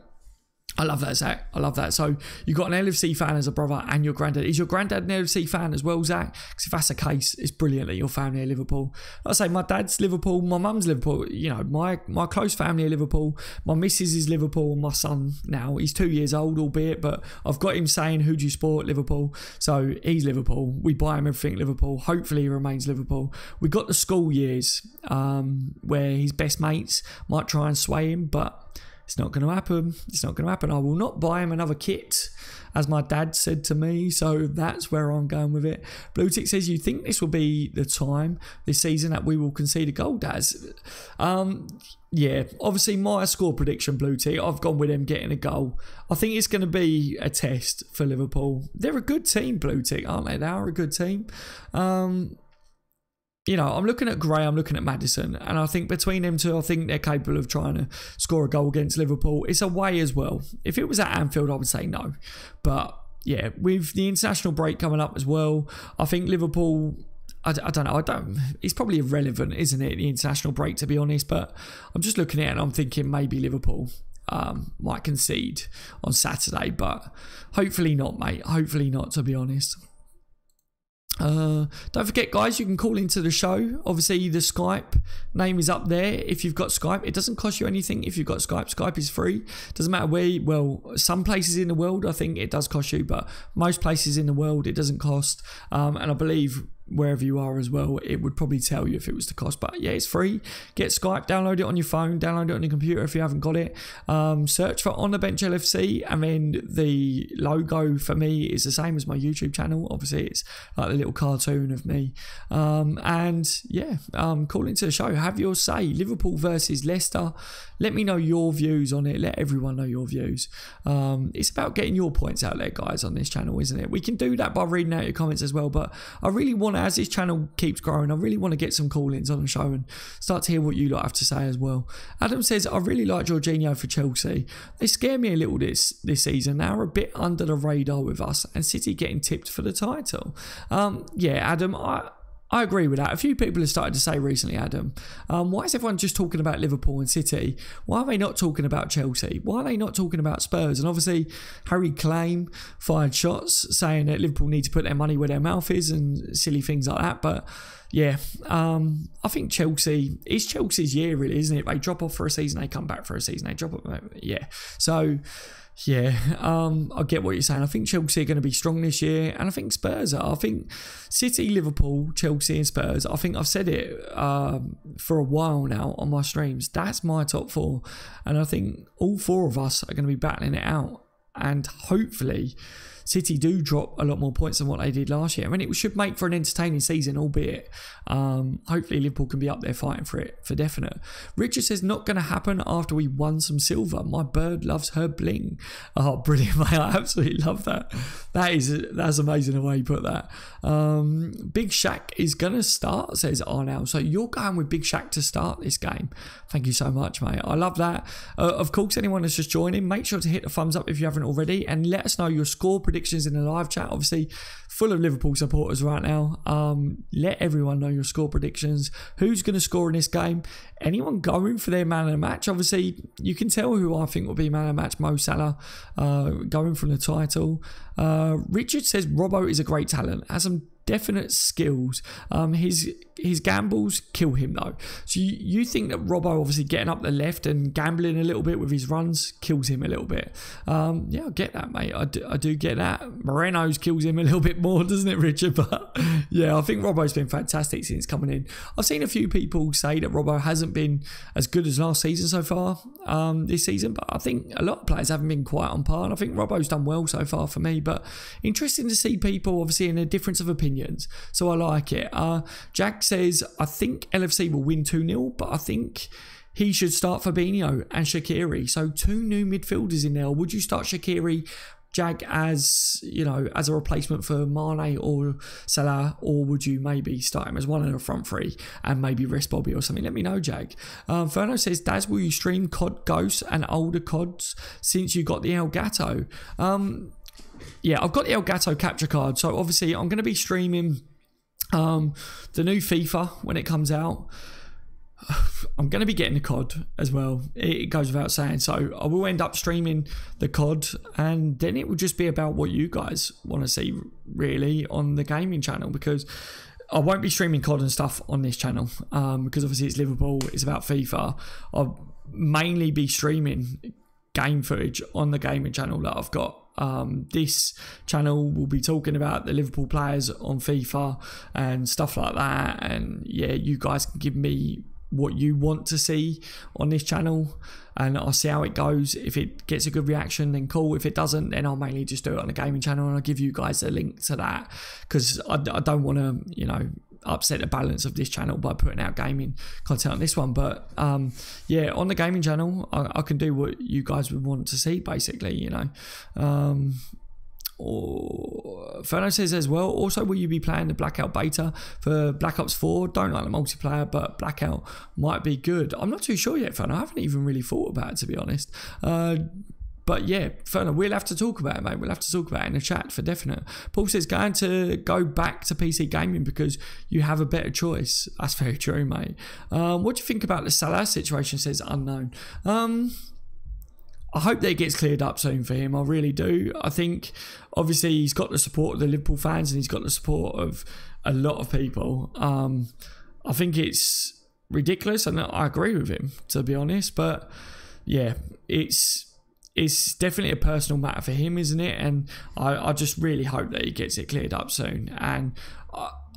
I love that, Zach. I love that. So you got an LFC fan as a brother, and your granddad. Is your granddad an LFC fan as well, Zach? Because if that's the case, it's brilliant that your family are Liverpool. Like I say, my dad's Liverpool, my mum's Liverpool. You know, my close family are Liverpool. My missus is Liverpool, and my son now, he's 2 years old, albeit, but I've got him saying, who do you support? Liverpool. So he's Liverpool. We buy him everything Liverpool. Hopefully he remains Liverpool. We got the school years where his best mates might try and sway him, but it's not going to happen. It's not going to happen. I will not buy him another kit, as my dad said to me. So that's where I'm going with it. Blue Tick says, you think this will be the time this season that we will concede a goal, Daz? Yeah, obviously my score prediction, Blue Tick, I've gone with them getting a goal. I think it's going to be a test for Liverpool. They're a good team, Blue Tick, aren't they? They are a good team. You know, I'm looking at Gray, I'm looking at Maddison, and I think between them two, I think they're capable of trying to score a goal against Liverpool. It's away as well. If it was at Anfield, I would say no. But yeah, with the international break coming up as well, I think Liverpool, I don't know, it's probably irrelevant, isn't it, the international break, to be honest, but I'm just looking at it and I'm thinking maybe Liverpool might concede on Saturday, but hopefully not, mate. Hopefully not, to be honest. Don't forget, guys, you can call into the show. Obviously the Skype name is up there. If you've got Skype, it doesn't cost you anything. If you've got Skype is free. Doesn't matter where well, some places in the world I think it does cost you, but most places in the world it doesn't cost, and I believe wherever you are as well, it would probably tell you if it was the cost. But yeah, it's free. Get Skype, download it on your phone, download it on your computer if you haven't got it. Search for On The Bench LFC, and then the logo for me is the same as my YouTube channel. Obviously it's like a little cartoon of me, and yeah, call into the show, have your say. Liverpool versus Leicester, let me know your views on it. Let everyone know your views. It's about getting your points out there, guys, on this channel, isn't it? We can do that by reading out your comments as well, but I really want as this channel keeps growing, I really want to get some call-ins on the show and start to hear what you lot have to say as well. Adam says, I really like Jorginho for Chelsea. They scare me a little this season. They're a bit under the radar with us, and City getting tipped for the title. Yeah, Adam, I agree with that. A few people have started to say recently, Adam, why is everyone just talking about Liverpool and City? Why are they not talking about Chelsea? Why are they not talking about Spurs? And obviously, Harry Claim fired shots saying that Liverpool need to put their money where their mouth is and silly things like that. But yeah, I think Chelsea, it's Chelsea's year really, isn't it? They drop off for a season, they come back for a season, they drop off. Yeah. So yeah, I get what you're saying. I think Chelsea are going to be strong this year, and I think Spurs are. I think City, Liverpool, Chelsea and Spurs, I think I've said it for a while now on my streams, that's my top four, and I think all four of us are going to be battling it out, and hopefully City do drop a lot more points than what they did last year. I mean, it should make for an entertaining season, albeit hopefully Liverpool can be up there fighting for it, for definite. Richard says, not going to happen after we won some silver. My bird loves her bling. Oh, brilliant, mate. I absolutely love that. That's amazing the way you put that. Big Shaq is going to start, says Arnold. So you're going with Big Shaq to start this game. Thank you so much, mate. I love that. Of course, anyone that's just joining, make sure to hit the thumbs up if you haven't already, and let us know your score predictions in the live chat. Obviously, full of Liverpool supporters right now. Let everyone know your score predictions. Who's going to score in this game? Anyone going for their man of the match? Obviously, you can tell who I think will be man of the match. Mo Salah, going from the title. Richard says Robbo is a great talent, has some definite skills. His gambles kill him though. So you think that Robbo obviously getting up the left and gambling a little bit with his runs kills him a little bit. Yeah, I get that, mate. I do get that. Moreno's kills him a little bit more, doesn't it, Richard? But yeah, I think Robbo's been fantastic since coming in. I've seen a few people say that Robbo hasn't been as good as last season so far, this season, but I think a lot of players haven't been quite on par, and I think Robbo's done well so far for me. But interesting to see people obviously in a difference of opinions, so I like it. Jack says, I think LFC will win 2-0, but I think he should start Fabinho and Shaqiri. So 2 new midfielders in there. Would you start Shaqiri, Jag, as, you know, as a replacement for Mane or Salah, or would you maybe start him as one in the front three and maybe rest Bobby or something? Let me know, Jag. Ferno says, Daz, will you stream COD Ghosts and older CODs since you got the Elgato? Yeah, I've got the Elgato capture card, so obviously I'm going to be streaming the new FIFA when it comes out. I'm going to be getting the COD as well, it goes without saying. So I will end up streaming the COD, and then it will just be about what you guys want to see really on the gaming channel, because I won't be streaming COD and stuff on this channel, because obviously it's Liverpool, it's about FIFA. I'll mainly be streaming game footage on the gaming channel that I've got. This channel will be talking about the Liverpool players on FIFA and stuff like that, and yeah, you guys can give me what you want to see on this channel, and I'll see how it goes. If it gets a good reaction, then cool. If it doesn't, then I'll mainly just do it on the gaming channel, and I'll give you guys a link to that, because I don't want to, you know, upset the balance of this channel by putting out gaming content on this one. But yeah, on the gaming channel I can do what you guys would want to see, basically, you know. Or Ferno says as well, also, will you be playing the Blackout beta for Black Ops 4? Don't like the multiplayer, but Blackout might be good. I'm not too sure yet, Ferno. I haven't even really thought about it, to be honest. But yeah, Ferno, we'll have to talk about it, mate. We'll have to talk about it in the chat for definite. Paul says, going to go back to PC gaming because you have a better choice. That's very true, mate. What do you think about the Salah situation, says Unknown? I hope that it gets cleared up soon for him. I really do. I think, obviously, he's got the support of the Liverpool fans, and he's got the support of a lot of people. I think it's ridiculous, and I agree with him, to be honest. But yeah, it's definitely a personal matter for him, isn't it? And I just really hope that he gets it cleared up soon. And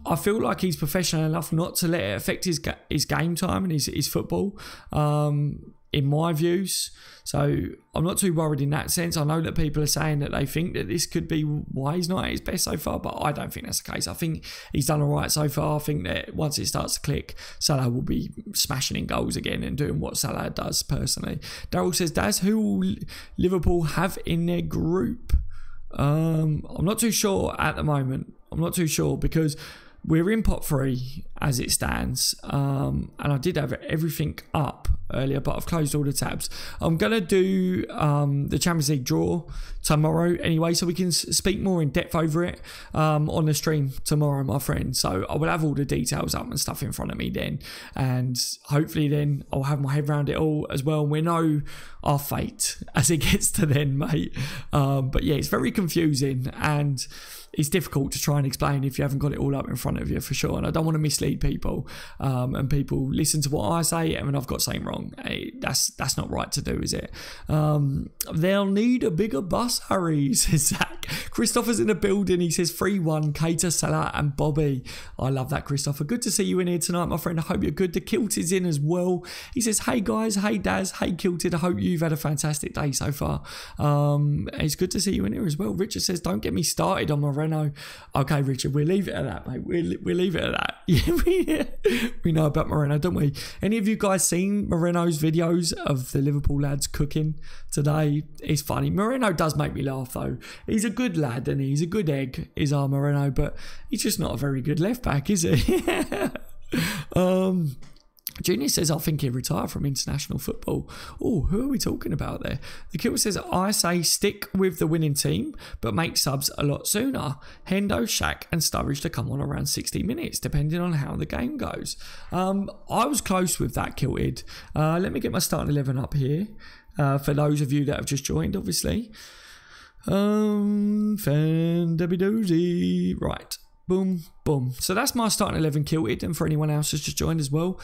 I feel like he's professional enough not to let it affect his game time and his football, in my views. So I'm not too worried in that sense. I know that people are saying that they think that this could be why he's not at his best so far, but I don't think that's the case. I think he's done all right so far. I think that once it starts to click, Salah will be smashing in goals again and doing what Salah does personally. Daryl says, Daz, who will Liverpool have in their group? I'm not too sure at the moment. I'm not too sure, because we're in pot 3 as it stands, and I did have everything up earlier, but I've closed all the tabs. I'm going to do the Champions League draw tomorrow anyway, so we can speak more in depth over it on the stream tomorrow, my friend. So I will have all the details up and stuff in front of me then, and hopefully then I'll have my head around it all as well. We know our fate as it gets to then, mate. But yeah, it's very confusing, and it's difficult to try and explain if you haven't got it all up in front of you, for sure. And I don't want to mislead people, and people listen to what I say and I've got something wrong. That's not right to do, is it? They'll need a bigger bus, Harry, says Zach. Christopher's in the building. He says 3-1, Cater, Salah and Bobby. I love that, Christopher. Good to see you in here tonight, my friend. I hope you're good. The Kilt is in as well. He says, hey guys, hey Daz, hey Kilted. I hope you've had a fantastic day so far. It's good to see you in here as well. Richard says, don't get me started on my Renault. Okay, Richard, we'll leave it at that, mate. We'll leave it at that. Yeah, we know about Moreno, don't we? Any of you guys seen Moreno's videos of the Liverpool lads cooking today? It's funny. Moreno does make me laugh, though. He's a good lad, and he's a good egg, is our Moreno, but he's just not a very good left back, is he? Junior says, I think he'll retire from international football. Oh, who are we talking about there? The Kill says, I say stick with the winning team, but make subs a lot sooner. Hendo, Shaq and Sturridge to come on around 60 minutes, depending on how the game goes. I was close with that, Kilted. Let me get my starting 11 up here. For those of you that have just joined, obviously. Fan Debbie Doozy. Right. Boom, boom. So that's my starting 11, Kilted, and for anyone else who's just joined as well.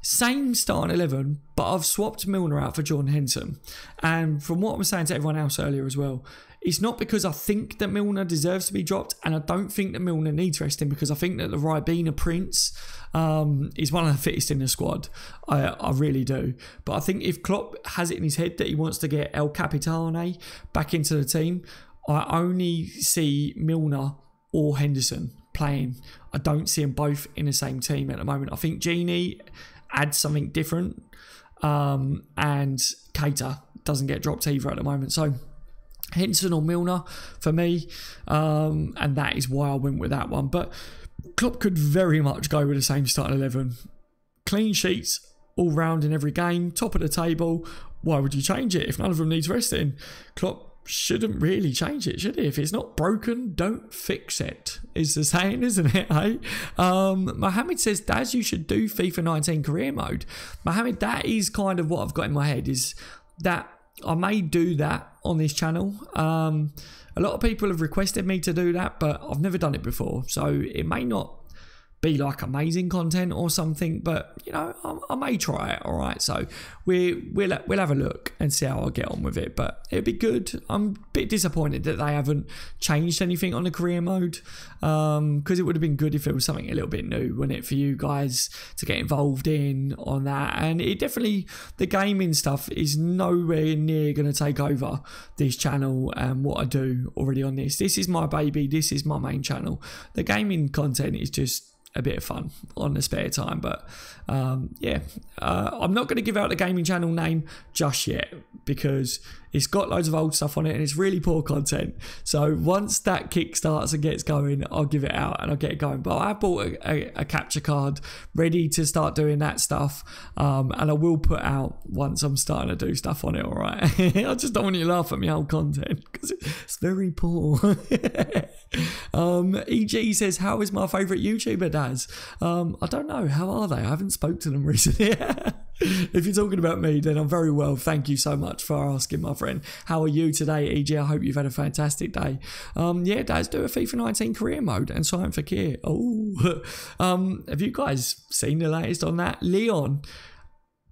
Same starting 11, but I've swapped Milner out for Jordan Henson. And from what I was saying to everyone else earlier as well, it's not because I think that Milner deserves to be dropped, and I don't think that Milner needs resting, because I think that the Ribena Prince is one of the fittest in the squad. I really do. But I think if Klopp has it in his head that he wants to get El Capitane back into the team, I only see Milner or Henderson playing. I don't see them both in the same team at the moment. I think Genie adds something different, and Cater doesn't get dropped either at the moment. So Henderson or Milner for me, and that is why I went with that one. But Klopp could very much go with the same starting 11. Clean sheets all round in every game, top of the table. Why would you change it if none of them needs resting? Klopp shouldn't really change it, should he? If it's not broken, don't fix it, is the saying, isn't it? Hey, Mohammed says, Daz, you should do FIFA 19 career mode. Mohammed, that is kind of what I've got in my head, is that I may do that on this channel. A lot of people have requested me to do that, but I've never done it before, so it may not be like amazing content or something, but you know, I may try it. All right, so we'll have a look and see how I get on with it, but it'd be good. I'm a bit disappointed that they haven't changed anything on the career mode, because it would have been good if it was something a little bit new, wouldn't it, for you guys to get involved in on that. And it definitely, the gaming stuff is nowhere near going to take over this channel and what I do already on this. This is my baby, this is my main channel. The gaming content is just a bit of fun on the spare time, but yeah, I'm not going to give out the gaming channel name just yet, because it's got loads of old stuff on it and it's really poor content. So once that kick starts and gets going, I'll give it out and I'll get it going. But I bought a capture card ready to start doing that stuff, and I will put out once I'm starting to do stuff on it. All right. I just don't want you to laugh at my old content because it's very poor. EG says, how is my favourite YouTuber, Daz? I don't know, how are they? I haven't spoke to them recently. If you're talking about me, then I'm very well. Thank you so much for asking, my friend. How are you today, EG? I hope you've had a fantastic day. Yeah, Daz, do a FIFA 19 career mode and sign for Kier. Oh, have you guys seen the latest on that? Leon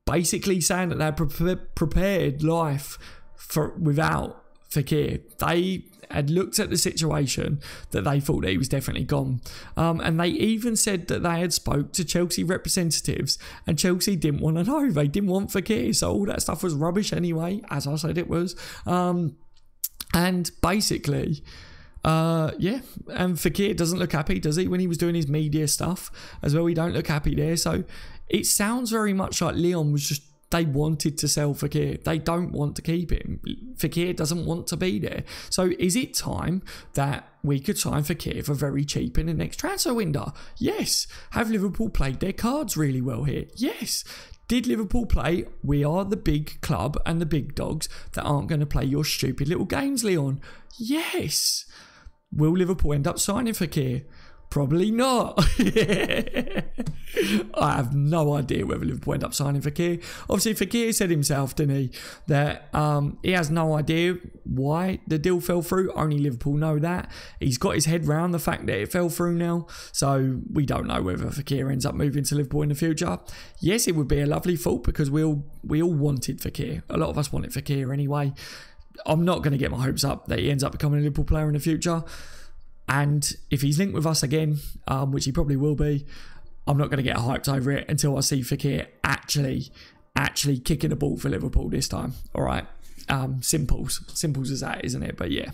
basically saying that they're prepared life without Fekir. They had looked at the situation that they thought that he was definitely gone, and they even said that they had spoke to Chelsea representatives and Chelsea didn't want to know. They didn't want Fekir, so all that stuff was rubbish anyway, as I said it was. And basically yeah, and Fekir doesn't look happy, does he, when he was doing his media stuff as well? He don't look happy there. So it sounds very much like Leon was just they wanted to sell Fekir. They don't want to keep him. Fekir doesn't want to be there. So is it time that we could sign Fekir for very cheap in the next transfer window? Yes. Have Liverpool played their cards really well here? Yes. Did Liverpool play, we are the big club and the big dogs that aren't going to play your stupid little games, Leon? Yes. Will Liverpool end up signing Fekir? Probably not. I have no idea whether Liverpool end up signing Fekir. Obviously, Fekir said himself, didn't he, that he has no idea why the deal fell through. Only Liverpool know that. He's got his head round the fact that it fell through now. So we don't know whether Fekir ends up moving to Liverpool in the future. Yes, it would be a lovely thought because we all wanted Fekir. A lot of us wanted Fekir anyway. I'm not going to get my hopes up that he ends up becoming a Liverpool player in the future. And if he's linked with us again, which he probably will be, I'm not going to get hyped over it until I see Fekir actually kicking the ball for Liverpool this time. All right. Simples as that, isn't it? But yeah,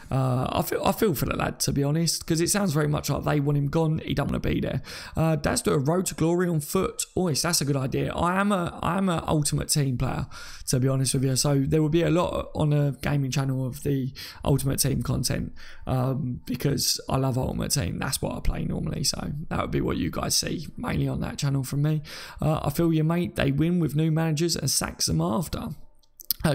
I feel for the lad, to be honest, because it sounds very much like they want him gone. He don't want to be there. Dad's do a road to glory on foot. Yes, that's a good idea. I am a ultimate team player, to be honest with you. So there will be a lot on a gaming channel of the ultimate team content, because I love ultimate team. That's what I play normally. So that would be what you guys see mainly on that channel from me. I feel you, mate. They win with new managers and sacks them after.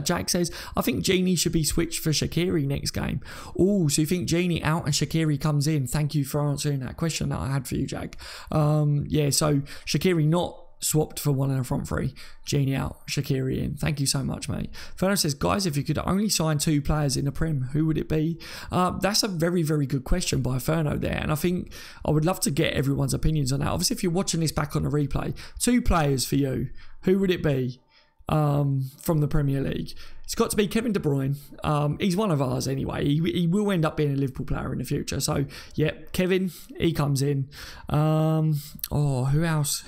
Jack says, I think Genie should be switched for Shaqiri next game. Oh, so you think Genie out and Shaqiri comes in? Thank you for answering that question that I had for you, Jack. Yeah, so Shaqiri not swapped for one in the front three. Genie out, Shaqiri in. Thank you so much, mate. Ferno says, guys, if you could only sign 2 players in the Prem, who would it be? That's a very, very good question by Ferno there. And I think I would love to get everyone's opinions on that. Obviously, if you're watching this back on the replay, 2 players for you, who would it be? From the Premier League, it's got to be Kevin De Bruyne. He's one of ours anyway. He will end up being a Liverpool player in the future. So yeah, Kevin, he comes in. Who else?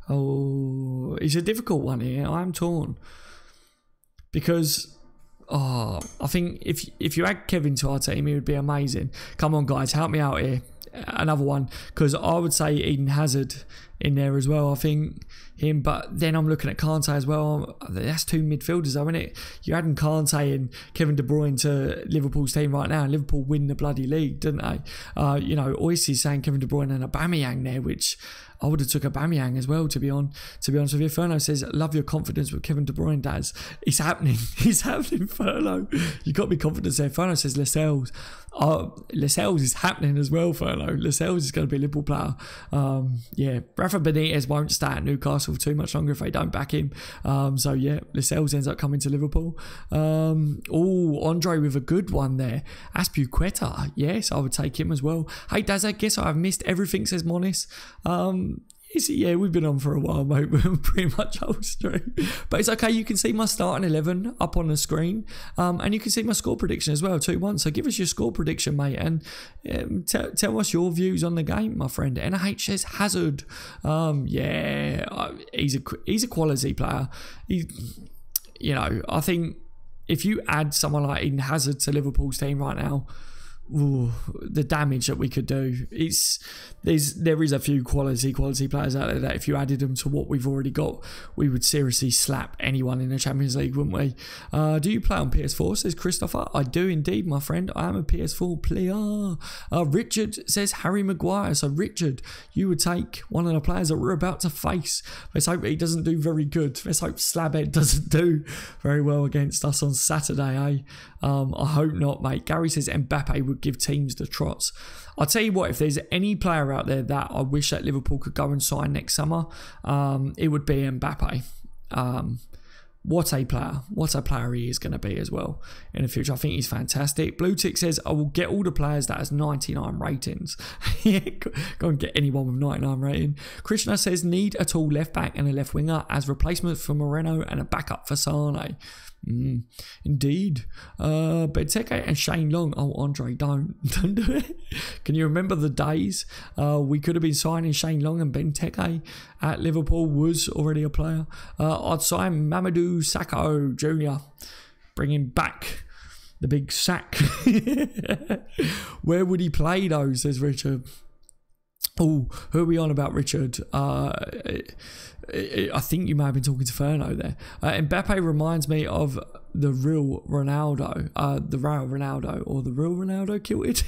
Oh, it's a difficult one here. I'm torn because I think if you add Kevin to our team, he would be amazing. Come on, guys, help me out here. Another one, because I would say Eden Hazard in there as well. I think him, but then I'm looking at Kante as well. That's 2 midfielders, though, isn't it? You're adding Kante and Kevin De Bruyne to Liverpool's team right now. Liverpool win the bloody league, didn't they? Oisy's saying Kevin De Bruyne and Aubameyang there, which I would have took Aubameyang as well, to be honest with you. Ferno says, love your confidence with Kevin De Bruyne, Daz. It's happening. It's happening, Ferno. You got to be confident there. Ferno says Lascelles. Lascelles is happening as well, Ferno. Lascelles is going to be a Liverpool player. Yeah, Rafa Benitez won't stay at Newcastle for too much longer if they don't back him. So yeah, Lascelles ends up coming to Liverpool. Andre with a good one there. Azpilicueta. Yes, I would take him as well. Hey, Daz, I guess I've missed everything, says Monis. Yeah, we've been on for a while, mate. We're pretty much whole stream. But it's okay. You can see my starting 11 up on the screen. And you can see my score prediction as well, 2-1. So give us your score prediction, mate. And tell us your views on the game, my friend. NH says Hazard. He's a quality player. I think if you add someone like Eden Hazard to Liverpool's team right now, the damage that we could do. There is a few quality players out there that if you added them to what we've already got, we would seriously slap anyone in the Champions League, wouldn't we? Do you play on PS4, says Christopher? I do indeed, my friend. I am a PS4 player. Richard says Harry Maguire. So Richard, you would take one of the players that we're about to face. Let's hope he doesn't do very good. Let's hope Slabhead doesn't do very well against us on Saturday, eh? I hope not, mate. Gary says Mbappe would give teams the trots. I'll tell you what, if there's any player out there that I wish that Liverpool could go and sign next summer, it would be Mbappe. What a player he is going to be as well in the future. I think he's fantastic. Blue Tick says, I will get all the players that has 99 ratings. Yeah, go and get anyone with 99 rating. Krishna says, need a tall left back and a left winger as replacement for Moreno and a backup for Sane. Indeed. Benteke and Shane Long. Oh, Andre, don't do it. Can you remember the days we could have been signing Shane Long and Benteke at Liverpool was already a player? I'd sign Mamadou Sakho Jr. Bringing back the big sack. Where would he play though, says Richard? Oh, who are we on about, Richard? I think you may have been talking to Ferno there. Mbappe reminds me of the real Ronaldo. The real Ronaldo, or the real Ronaldo kilted.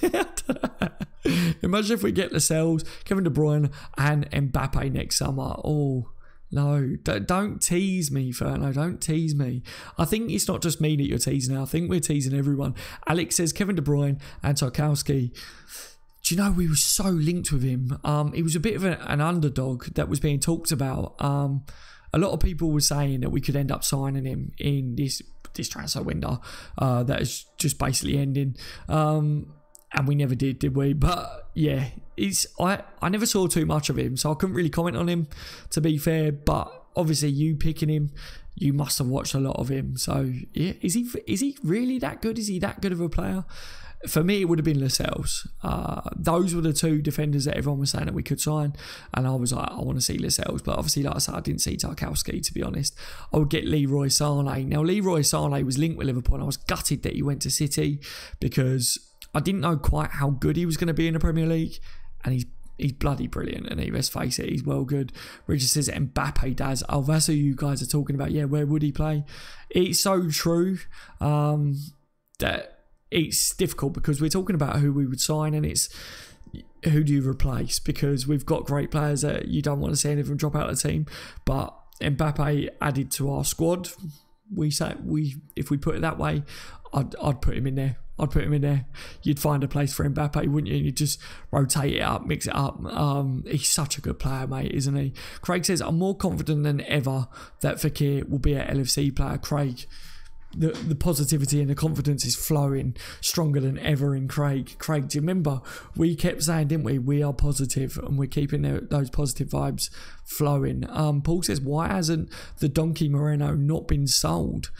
Imagine if we get Lascelles, Kevin De Bruyne and Mbappe next summer. Oh, no, don't tease me, Ferno. Don't tease me. I think it's not just me that you're teasing. I think we're teasing everyone. Alex says Kevin De Bruyne and Tarkowski. Do you know, we were so linked with him. He was a bit of an underdog that was being talked about. A lot of people were saying that we could end up signing him in this transfer window that is just basically ending. And we never did we? But yeah, I never saw too much of him, so I couldn't really comment on him, to be fair. But obviously, you picking him, you must have watched a lot of him. So yeah, is he really that good? Is he that good of a player? For me, it would have been Lascelles. Those were the two defenders that everyone was saying that we could sign. And I was like, I want to see Lascelles. But obviously, like I said, I didn't see Tarkowski, to be honest. I would get Leroy Sané. Now, Leroy Sané was linked with Liverpool, and I was gutted that he went to City because I didn't know quite how good he was going to be in the Premier League. And he's bloody brilliant, and let's face it, he's well good. Richard says Mbappe does. Oh, that's who you guys are talking about. Yeah, where would he play? It's so true that it's difficult because we're talking about who we would sign, and it's who do you replace, because we've got great players that you don't want to see any of them drop out of the team. But Mbappe added to our squad. If we put it that way, I'd put him in there. I'd put him in there. You'd find a place for Mbappe, wouldn't you? You'd just rotate it up, mix it up. He's such a good player, mate, isn't he? Craig says, I'm more confident than ever that Fekir will be an LFC player. Craig, the positivity and the confidence is flowing stronger than ever in Craig. Craig, do you remember? We kept saying, didn't we? We are positive, and we're keeping those positive vibes flowing. Paul says, why hasn't the Donkey Moreno not been sold?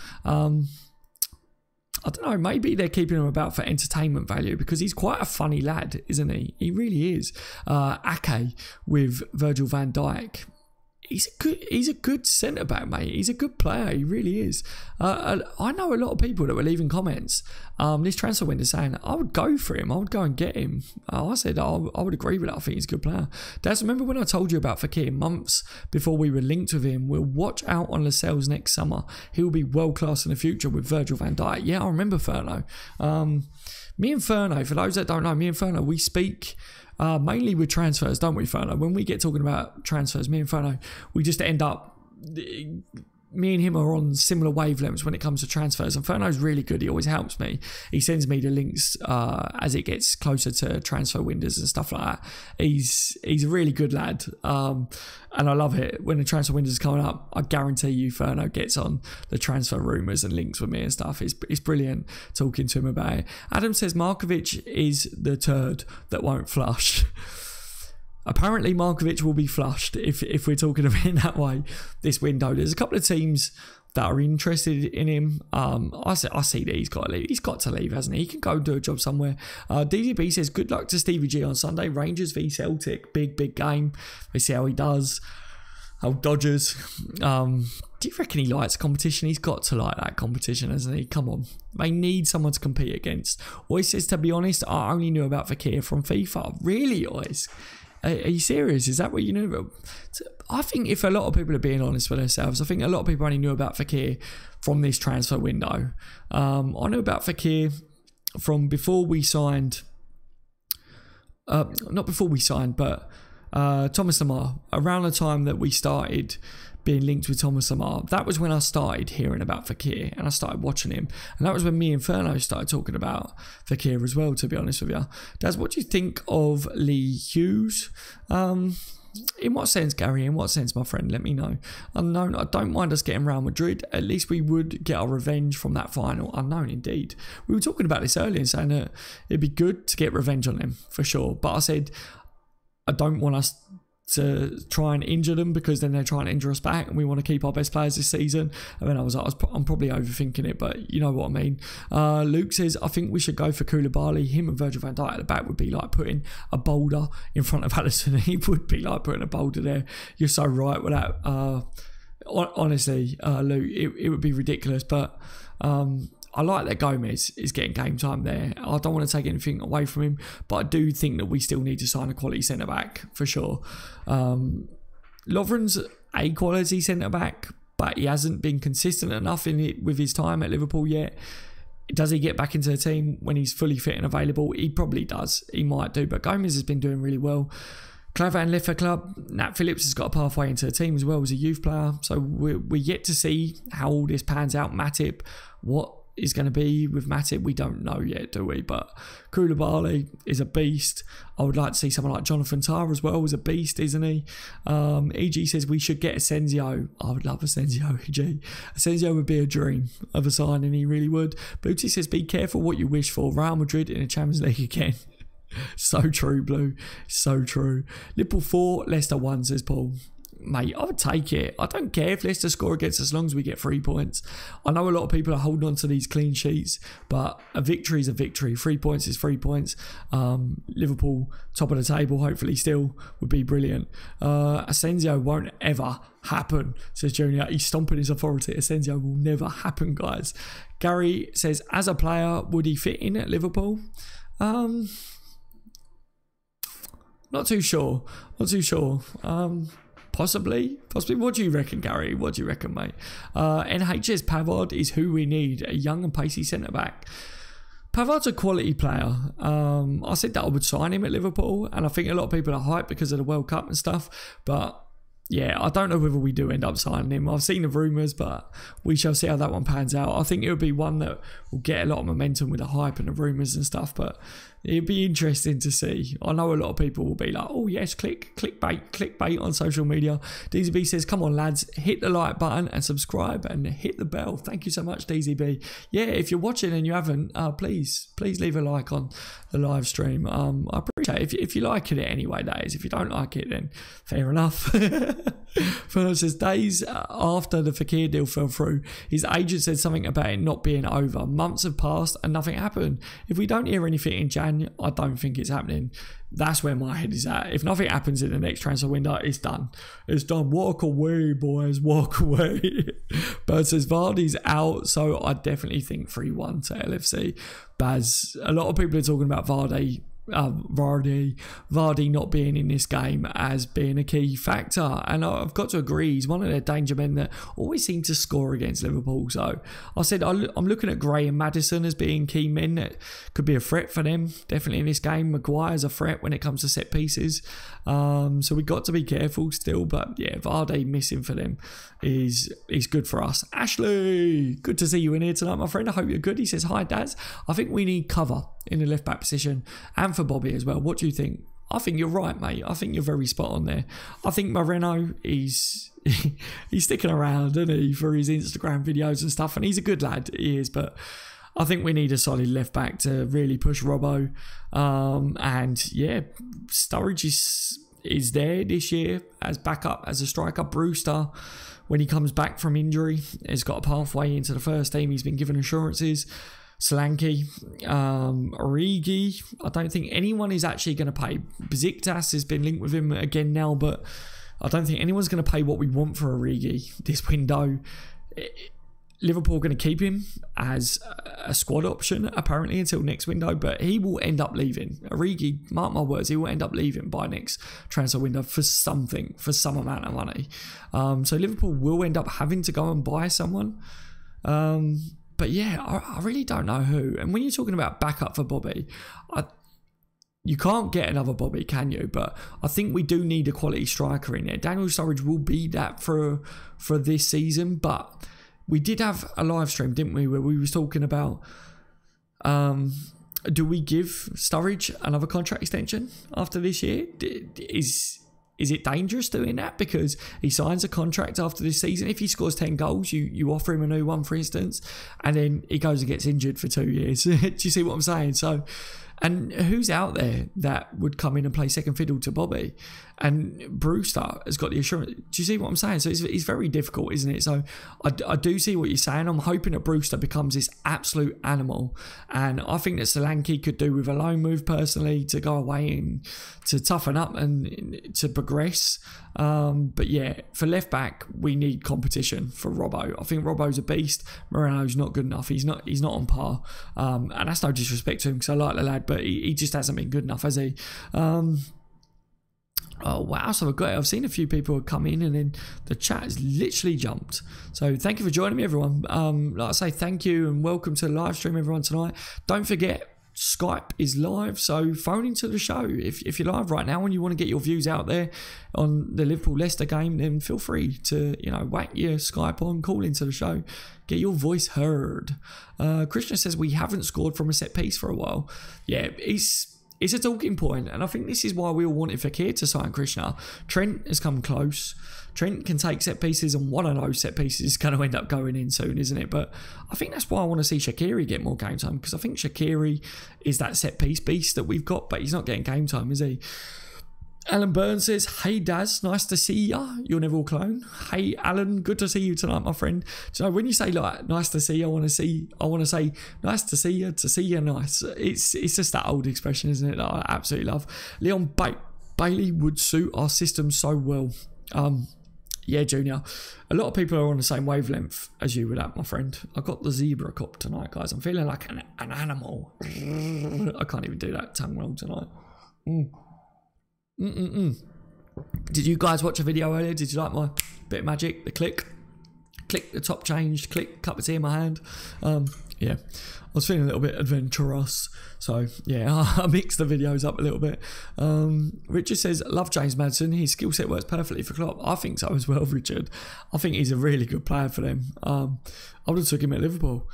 I don't know, maybe they're keeping him about for entertainment value because he's quite a funny lad, isn't he? He really is. Ake with Virgil van Dijk. He's a good centre-back, mate. He's a good player. He really is. I know a lot of people that were leaving comments this transfer window saying, I would go for him. I would go and get him. I said, I would agree with that. I think he's a good player. Daz, remember when I told you about Fekir months before we were linked with him? We'll watch out on Lascelles next summer. He will be world-class in the future with Virgil van Dijk. Yeah, I remember Ferno. Me and Ferno, for those that don't know, me and Ferno, we speak mainly with transfers, don't we, Ferno? When we get talking about transfers, me and Ferno, we just end up... Me and him are on similar wavelengths when it comes to transfers, and Ferno's really good. He always helps me. He sends me the links as it gets closer to transfer windows and stuff like that. He's a really good lad, and I love it. When the transfer windows are coming up, I guarantee you Ferno gets on the transfer rumours and links with me and stuff. It's brilliant talking to him about it. Adam says Markovic is the turd that won't flush. Apparently, Markovic will be flushed if we're talking of it in that way this window. There's a couple of teams that are interested in him. I see that he's got to leave. He's got to leave, hasn't he? He can go and do a job somewhere. DZB says, good luck to Stevie G on Sunday. Rangers v Celtic. Big game. We see how he does. Oh, Dodgers. Do you reckon he likes competition? He's got to like that competition, hasn't he? Come on. They need someone to compete against. Ois says, to be honest, I only knew about Fekir from FIFA. Really, Ois? Are you serious? Is that what you knew about? I think if a lot of people are being honest with themselves, I think a lot of people only knew about Fekir from this transfer window. I knew about Fekir from before we signed, not before we signed, but Thomas Lemar. Around the time that we started being linked with Thomas Lemar, that was when I started hearing about Fekir and I started watching him, and that was when me and Ferno started talking about Fekir as well, to be honest with you. Daz, what do you think of Lee Hughes? In what sense, Gary? In what sense, my friend? Let me know. Unknown, I don't mind us getting Real Madrid. At least we would get our revenge from that final. Unknown, indeed. We were talking about this earlier and saying that it'd be good to get revenge on them, for sure. But I said, I don't want us to try and injure them because then they're trying to injure us back, and we want to keep our best players this season. And then I was like, I'm probably overthinking it, but you know what I mean. Luke says, I think we should go for Koulibaly. Him and Virgil van Dijk at the back would be like putting a boulder in front of Alisson. He would be like putting a boulder there. You're so right with that. Honestly, Luke, it would be ridiculous, but I like that Gomez is getting game time there. I don't want to take anything away from him, but I do think that we still need to sign a quality centre-back for sure. Lovren's a quality centre-back, but he hasn't been consistent enough in it with his time at Liverpool yet. Does he get back into the team when he's fully fit and available? He probably does. He might do, but Gomez has been doing really well. Clavan left for club. Nat Phillips has got a pathway into the team as well as a youth player. So we're yet to see how all this pans out. Matip, what is going to be with Matip, we don't know yet, do we? But Koulibaly is a beast. I would like to see someone like Jonathan Tah as well, as a beast, isn't he? EG says we should get Asensio. I would love Asensio, EG. Asensio would be a dream of a signing, he really would. Booty says be careful what you wish for. Real Madrid in the Champions League again. So true, Blue. So true. Liverpool 4, Leicester 1, says Paul. Mate, I would take it. I don't care if Leicester score against us as long as we get 3 points. I know a lot of people are holding on to these clean sheets, but a victory is a victory. 3 points is 3 points. Liverpool, top of the table, hopefully still, would be brilliant. Asensio won't ever happen, says Junior. He's stomping his authority. Asensio will never happen, guys. Gary says, as a player, would he fit in at Liverpool? Not too sure. Possibly. What do you reckon, Gary? What do you reckon, mate? NHS Pavard is who we need. A young and pacey centre-back. Pavard's a quality player. I said that I would sign him at Liverpool, and I think a lot of people are hyped because of the World Cup and stuff. But yeah, I don't know whether we do end up signing him. I've seen the rumours, but we shall see how that one pans out. I think it would be one that will get a lot of momentum with the hype and the rumours and stuff, but it'd be interesting to see. I know a lot of people will be like, oh yes, clickbait on social media. DZB says, come on lads, hit the like button and subscribe and hit the bell. Thank you so much, DZB. Yeah, if you're watching and you haven't, please leave a like on the live stream. I appreciate it. If you like it anyway, that is. If you don't like it, then fair enough. Fernando says, days after the Fekir deal fell through, his agent said something about it not being over. Months have passed and nothing happened. If we don't hear anything in Jan, I don't think it's happening. That's where my head is at. If nothing happens in the next transfer window, it's done. It's done. Walk away, boys. Walk away. Bird says Vardy's out, so I definitely think 3-1 to LFC. Baz, a lot of people are talking about Vardy not being in this game as being a key factor, and I've got to agree, he's one of their danger men that always seem to score against Liverpool. So I said I'm looking at Gray and Maddison as being key men that could be a threat for them, definitely in this game. Maguire's a threat when it comes to set pieces, so we've got to be careful still, but yeah, Vardy missing for them is good for us. Ashley, good to see you in here tonight, my friend. I hope you're good. He says, hi Daz, I think we need cover in the left back position and for Bobby as well. What do you think? I think you're right, mate. I think you're very spot on there. I think Moreno, he's sticking around, isn't he, for his Instagram videos and stuff, and he's a good lad, he is, but I think we need a solid left back to really push Robbo. And yeah, Sturridge is there this year as backup, as a striker. Brewster, when he comes back from injury, has got a pathway into the first team. He's been given assurances. Solanke, Origi, I don't think anyone is actually going to pay. Besiktas has been linked with him again now, but I don't think anyone's going to pay what we want for Origi this window. Liverpool are going to keep him as a squad option, apparently, until next window, but he will end up leaving. Origi, mark my words, he will end up leaving by next transfer window for something, for some amount of money. So Liverpool will end up having to go and buy someone. But yeah, I really don't know who. And when you're talking about backup for Bobby, you can't get another Bobby, can you? But I think we do need a quality striker in there. Daniel Sturridge will be that for this season, but we did have a live stream, didn't we, where we was talking about do we give Sturridge another contract extension after this year? Is it dangerous doing that? Because he signs a contract after this season. If he scores 10 goals, you offer him a new one, for instance, and then he goes and gets injured for 2 years. Do you see what I'm saying? So, and who's out there that would come in and play second fiddle to Bobby? and Brewster has got the assurance. Do you see what I'm saying? So it's very difficult, isn't it? So I do see what you're saying. I'm hoping that Brewster becomes this absolute animal, and I think that Solanke could do with a loan move personally, to go away and to toughen up and to progress. But yeah, for left back we need competition for Robbo. I think Robbo's a beast. Moreno's not good enough. He's not on par, and that's no disrespect to him because I like the lad, but he just hasn't been good enough, has he? Oh wow, so I've seen a few people come in and then the chat has literally jumped. So thank you for joining me, everyone. Like I say, thank you and welcome to the live stream, everyone, tonight. Don't forget, Skype is live, so phone into the show. If you're live right now and you want to get your views out there on the Liverpool-Leicester game, then feel free to, whack your Skype on, call into the show, get your voice heard. Krishna says we haven't scored from a set piece for a while. Yeah, it's a talking point, and I think this is why we all wanted Fekir to sign Krishna. Trent has come close. Trent can take set pieces, and one of those set pieces is going to end up going in soon, isn't it? But I think that's why I want to see Shaqiri get more game time, because I think Shaqiri is that set piece beast that we've got, but he's not getting game time, is he? Alan Burns says, hey Daz, nice to see ya. You're Neville Clone. Hey Alan, good to see you tonight, my friend. Do you know, when you say like nice to see you, I want to say nice to see you nice. It's just that old expression, isn't it, that I absolutely love. Leon Bailey would suit our system so well. Yeah, Junior, a lot of people are on the same wavelength as you with that, my friend. I got the zebra cup tonight, guys. I'm feeling like an animal. I can't even do that tongue roll tonight. Did you guys watch a video earlier? Did you like my bit of magic? The click, the top changed, click, cup of tea in my hand. Yeah, I was feeling a little bit adventurous, so yeah, I mixed the videos up a little bit. Richard says, love James Maddison. His skill set works perfectly for Klopp. I think so as well, Richard. I think he's a really good player for them. I would have took him at Liverpool.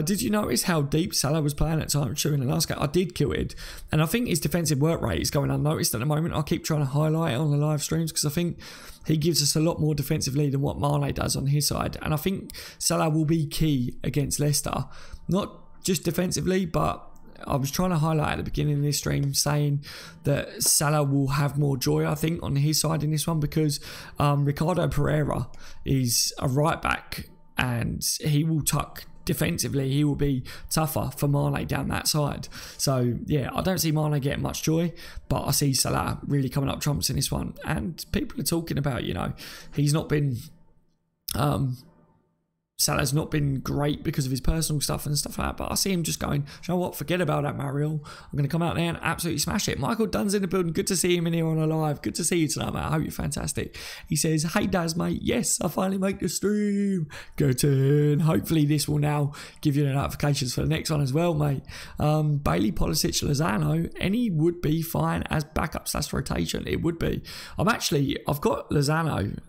Did you notice how deep Salah was playing at times during the last game? I did, Kilted, and I think his defensive work rate is going unnoticed at the moment. I keep trying to highlight it on the live streams because I think he gives us a lot more defensively than what Mane does on his side, and I think Salah will be key against Leicester, not just defensively, but I was trying to highlight at the beginning of this stream saying that Salah will have more joy, I think, on his side in this one, because Ricardo Pereira is a right back and he will tuck defensively. He will be tougher for Mane down that side. So yeah, I don't see Mane getting much joy, but I see Salah really coming up trumps in this one. And people are talking about, he's not been Salah's not been great because of his personal stuff and stuff like that, but I see him just going, you know what, forget about that, Mario. I'm going to come out there and absolutely smash it. Michael Dunn's in the building. Good to see him in here on a live. Good to see you tonight, mate. I hope you're fantastic. He says, hey, Daz, mate. Yes, I finally make the stream. Good turn. Hopefully this will now give you the notifications for the next one as well, mate. Bailey, Pulisic, Lozano, any would be fine as backup/rotation. It would be. I've got Lozano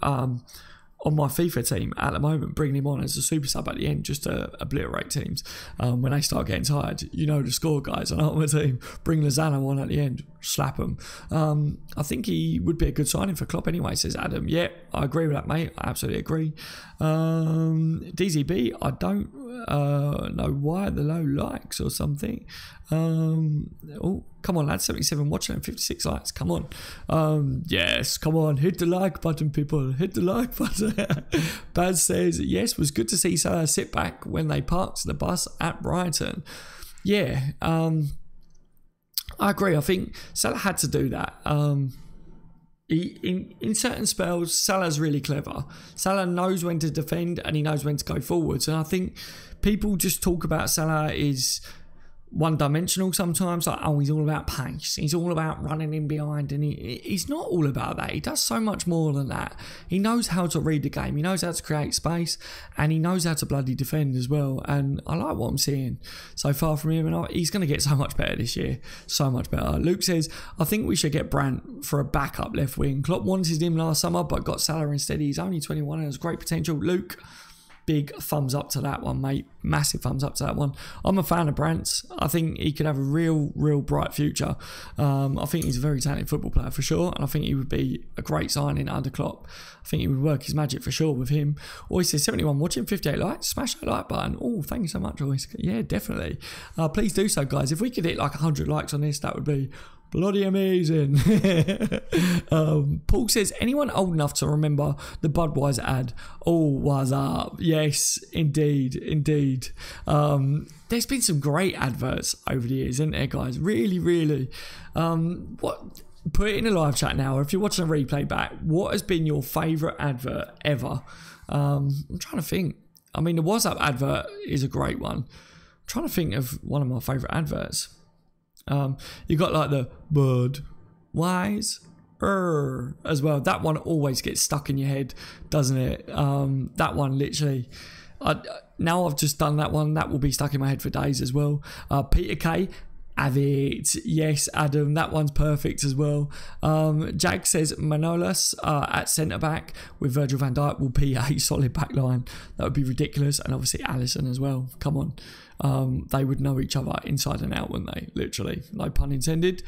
on my FIFA team at the moment, bringing him on as a super sub at the end just to obliterate teams when they start getting tired. You know the score, guys. I know my team. Bring Lozano on at the end, slap him. I think he would be a good signing for Klopp anyway, says Adam. Yeah, I agree with that, mate. I absolutely agree. DZB, I don't know why the low likes or something. Oh, come on, lads. 77 watching and 56 likes. Come on. Yes, come on. Hit the like button, people. Hit the like button. Baz says, yes, was good to see Salah sit back when they parked the bus at Brighton. Yeah, I agree. I think Salah had to do that. In certain spells, Salah's really clever. Salah knows when to defend and he knows when to go forwards. And I think people just talk about Salah is one-dimensional sometimes, like, oh, he's all about pace, he's all about running in behind, and he's not all about that. He does so much more than that. He knows how to read the game, he knows how to create space, and he knows how to bloody defend as well. And I like what I'm seeing so far from him, and he's going to get so much better this year, so much better. Luke says, I think we should get Brandt for a backup left wing. Klopp wanted him last summer but got Salah instead. He's only 21 and has great potential. Luke, big thumbs up to that one, mate. Massive thumbs up to that one. I'm a fan of Brandt. I think he could have a real bright future. I think he's a very talented football player for sure, and I think he would be a great signing under Klopp. I think he would work his magic for sure with him. Always says 71 watching, 58 likes. Smash that like button. Oh, thank you so much, Always. Yeah, definitely. Please do so, guys. If we could hit like 100 likes on this, that would be Bloody amazing. Paul says, anyone old enough to remember the Budweiser ad? Oh, what's up? Yes, indeed. There's been some great adverts over the years, isn't there, guys? Really. Put it in a live chat now, or if you're watching a replay back, what has been your favourite advert ever? I'm trying to think. I mean, the WhatsApp advert is a great one. I'm trying to think of one of my favourite adverts. You got like the bird wise as well. That one always gets stuck in your head, doesn't it? That one literally. Now I've just done that one. That will be stuck in my head for days as well. Peter K. Have it. Yes, Adam, that one's perfect as well. Jag says Manolas at centre back with Virgil van Dijk will be a solid back line. That would be ridiculous. And obviously Alisson as well. Come on. They would know each other inside and out, wouldn't they? Literally. No pun intended.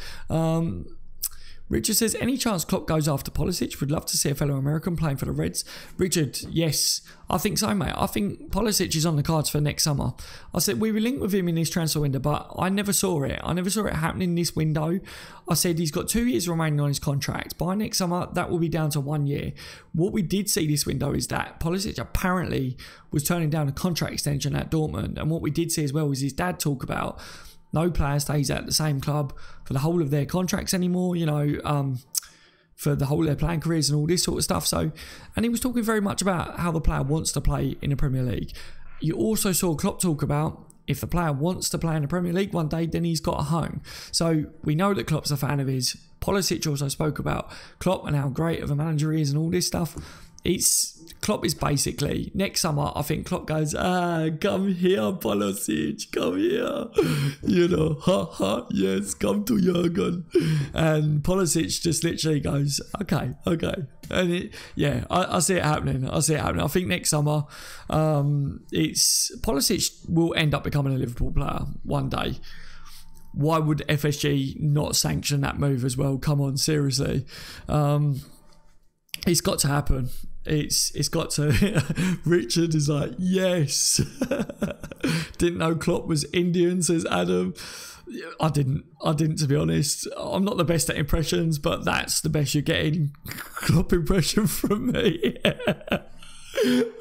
Richard says, any chance Klopp goes after Pulisic? Would love to see a fellow American playing for the Reds. Richard, yes, I think so, mate. I think Pulisic is on the cards for next summer. I said we were linked with him in this transfer window, but I never saw it. I never saw it happening this window. I said he's got 2 years remaining on his contract. By next summer, that will be down to 1 year. What we did see this window is that Pulisic apparently was turning down a contract extension at Dortmund. And what we did see as well was his dad talk about no player stays at the same club for the whole of their contracts anymore, for the whole of their playing careers and all this sort of stuff. So, and he was talking very much about how the player wants to play in the Premier League. You also saw Klopp talk about if the player wants to play in the Premier League one day, then he's got a home. So we know that Klopp's a fan of his. Pulisic also spoke about Klopp and how great of a manager he is and all this stuff. Klopp is basically, next summer, I think Klopp goes, come here, Pulisic, come here. Yes, come to Jurgen. And Pulisic just literally goes, okay. And I see it happening. I think next summer, Pulisic will end up becoming a Liverpool player one day. Why would FSG not sanction that move as well? Come on, seriously. It's got to happen. It's got to. Richard is like, yes. Didn't know Klopp was Indian, says Adam. I didn't, to be honest. I'm not the best at impressions, but that's the best you're getting. Klopp impression from me.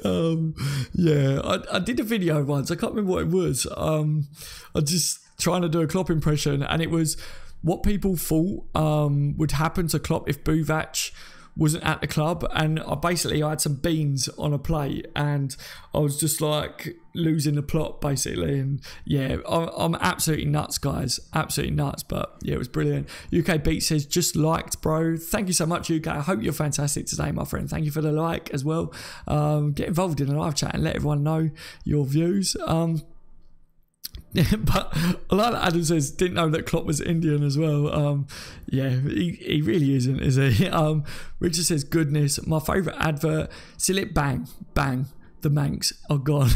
I did a video once. I can't remember what it was. I just trying to do a Klopp impression, and it was what people thought would happen to Klopp if Buvac wasn't at the club. And I had some beans on a plate and I was just like losing the plot basically. And yeah, I'm absolutely nuts, guys, absolutely nuts. But yeah, it was brilliant. UK Beat says, just liked, bro. Thank you so much, UK. I hope you're fantastic today, my friend. Thank you for the like as well. Get involved in the live chat and let everyone know your views. But a lot of Adam says didn't know that Klopp was Indian as well. He really isn't, is he? Richard says, goodness, my favourite advert, Silip bang the Manx are gone.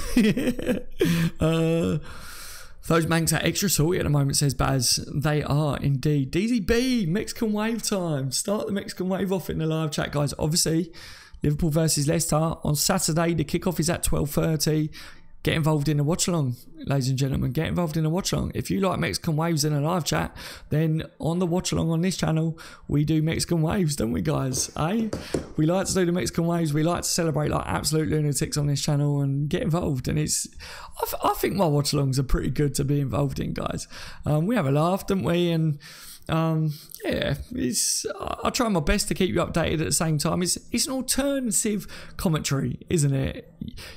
Those Manx are extra salty at the moment, says Baz. They are indeed. DZB, Mexican wave time. Start the Mexican wave off in the live chat, guys. Obviously, Liverpool versus Leicester on Saturday. The kickoff is at 12:30. Get involved in the watch-along, ladies and gentlemen. Get involved in the watch-along. If you like Mexican waves in a live chat, then on the watch-along on this channel, we do Mexican waves, don't we, guys? We like to do the Mexican waves. We like to celebrate like absolute lunatics on this channel and get involved. And I think my watch-alongs are pretty good to be involved in, guys. We have a laugh, don't we? And I try my best to keep you updated at the same time. It's an alternative commentary, isn't it?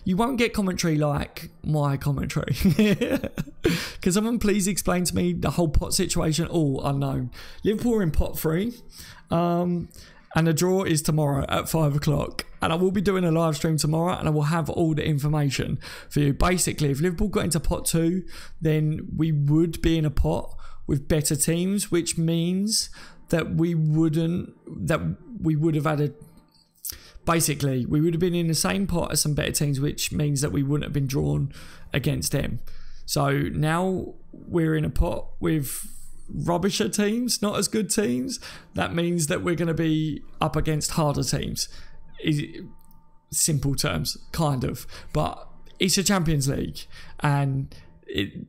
You won't get commentary like my commentary. Can someone please explain to me the whole pot situation? All unknown. Liverpool are in pot 3, and the draw is tomorrow at 5 o'clock. And I will be doing a live stream tomorrow, and I will have all the information for you. Basically, if Liverpool got into pot 2, then we would be in a pot with better teams, which means that we would have had basically we would have been in the same pot as some better teams, which means that we wouldn't have been drawn against them. So now we're in a pot with rubbisher teams, not as good teams. That means that we're going to be up against harder teams. Simple terms, kind of, but it's a Champions League, and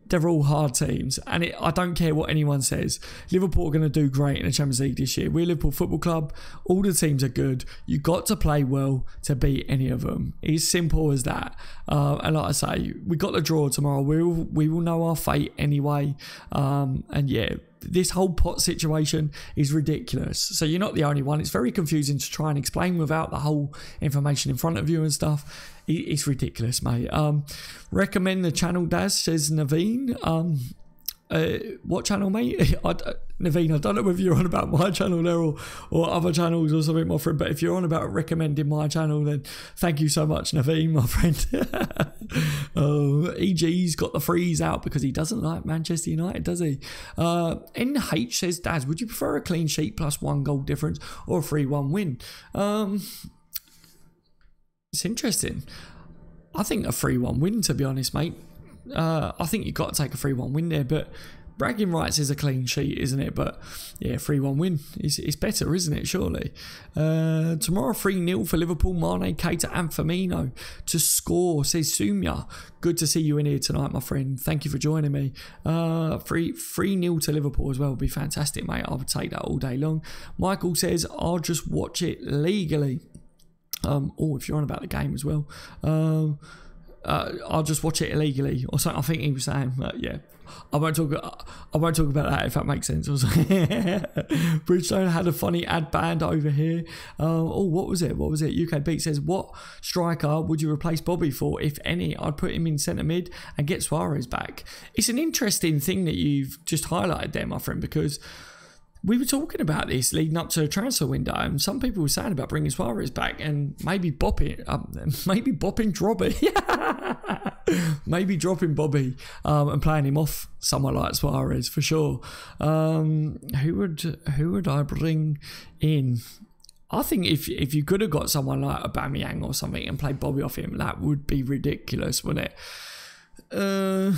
they're all hard teams, and I don't care what anyone says. Liverpool are going to do great in the Champions League this year. We're Liverpool Football Club. All the teams are good. You got to play well to beat any of them. It's simple as that. And like I say, we got the draw tomorrow. We will know our fate anyway. And yeah, this whole pot situation is ridiculous. So you're not the only one. It's very confusing to try and explain without the whole information in front of you and stuff. It's ridiculous, mate. Recommend the channel, Daz, says Naveen. What channel, mate? Naveen, I don't know whether you're on about my channel there or other channels or something, my friend, but if you're on about recommending my channel, then thank you so much, Naveen, my friend. EG's got the freeze out because he doesn't like Manchester United, does he? NH says, Daz, would you prefer a clean sheet plus 1 goal difference or a 3-1 win? It's interesting. I think a 3-1 win, to be honest, mate. I think you've got to take a 3-1 win there, but bragging rights is a clean sheet, isn't it? But yeah, 3-1 win is better, isn't it, surely? Tomorrow 3-0 for Liverpool. Mane, Keita and Firmino to score, says Sumya. Good to see you in here tonight, my friend. Thank you for joining me. 3-0 to Liverpool as well would be fantastic, mate. I would take that all day long. Michael says, I'll just watch it legally. If you're on about the game as well. I'll just watch it illegally or something. I think he was saying, yeah. I won't talk about that if that makes sense. Bridgestone had a funny ad band over here. What was it? UK Beat says, what striker would you replace Bobby for, if any? I'd put him in centre mid and get Suarez back. It's an interesting thing that you've just highlighted there, my friend, because we were talking about this leading up to a transfer window, and some people were saying about bringing Suarez back and maybe dropping and playing him off somewhere like Suarez for sure. Who would I bring in? I think if you could have got someone like Aubameyang or something and played Bobby off him, that would be ridiculous, wouldn't it? A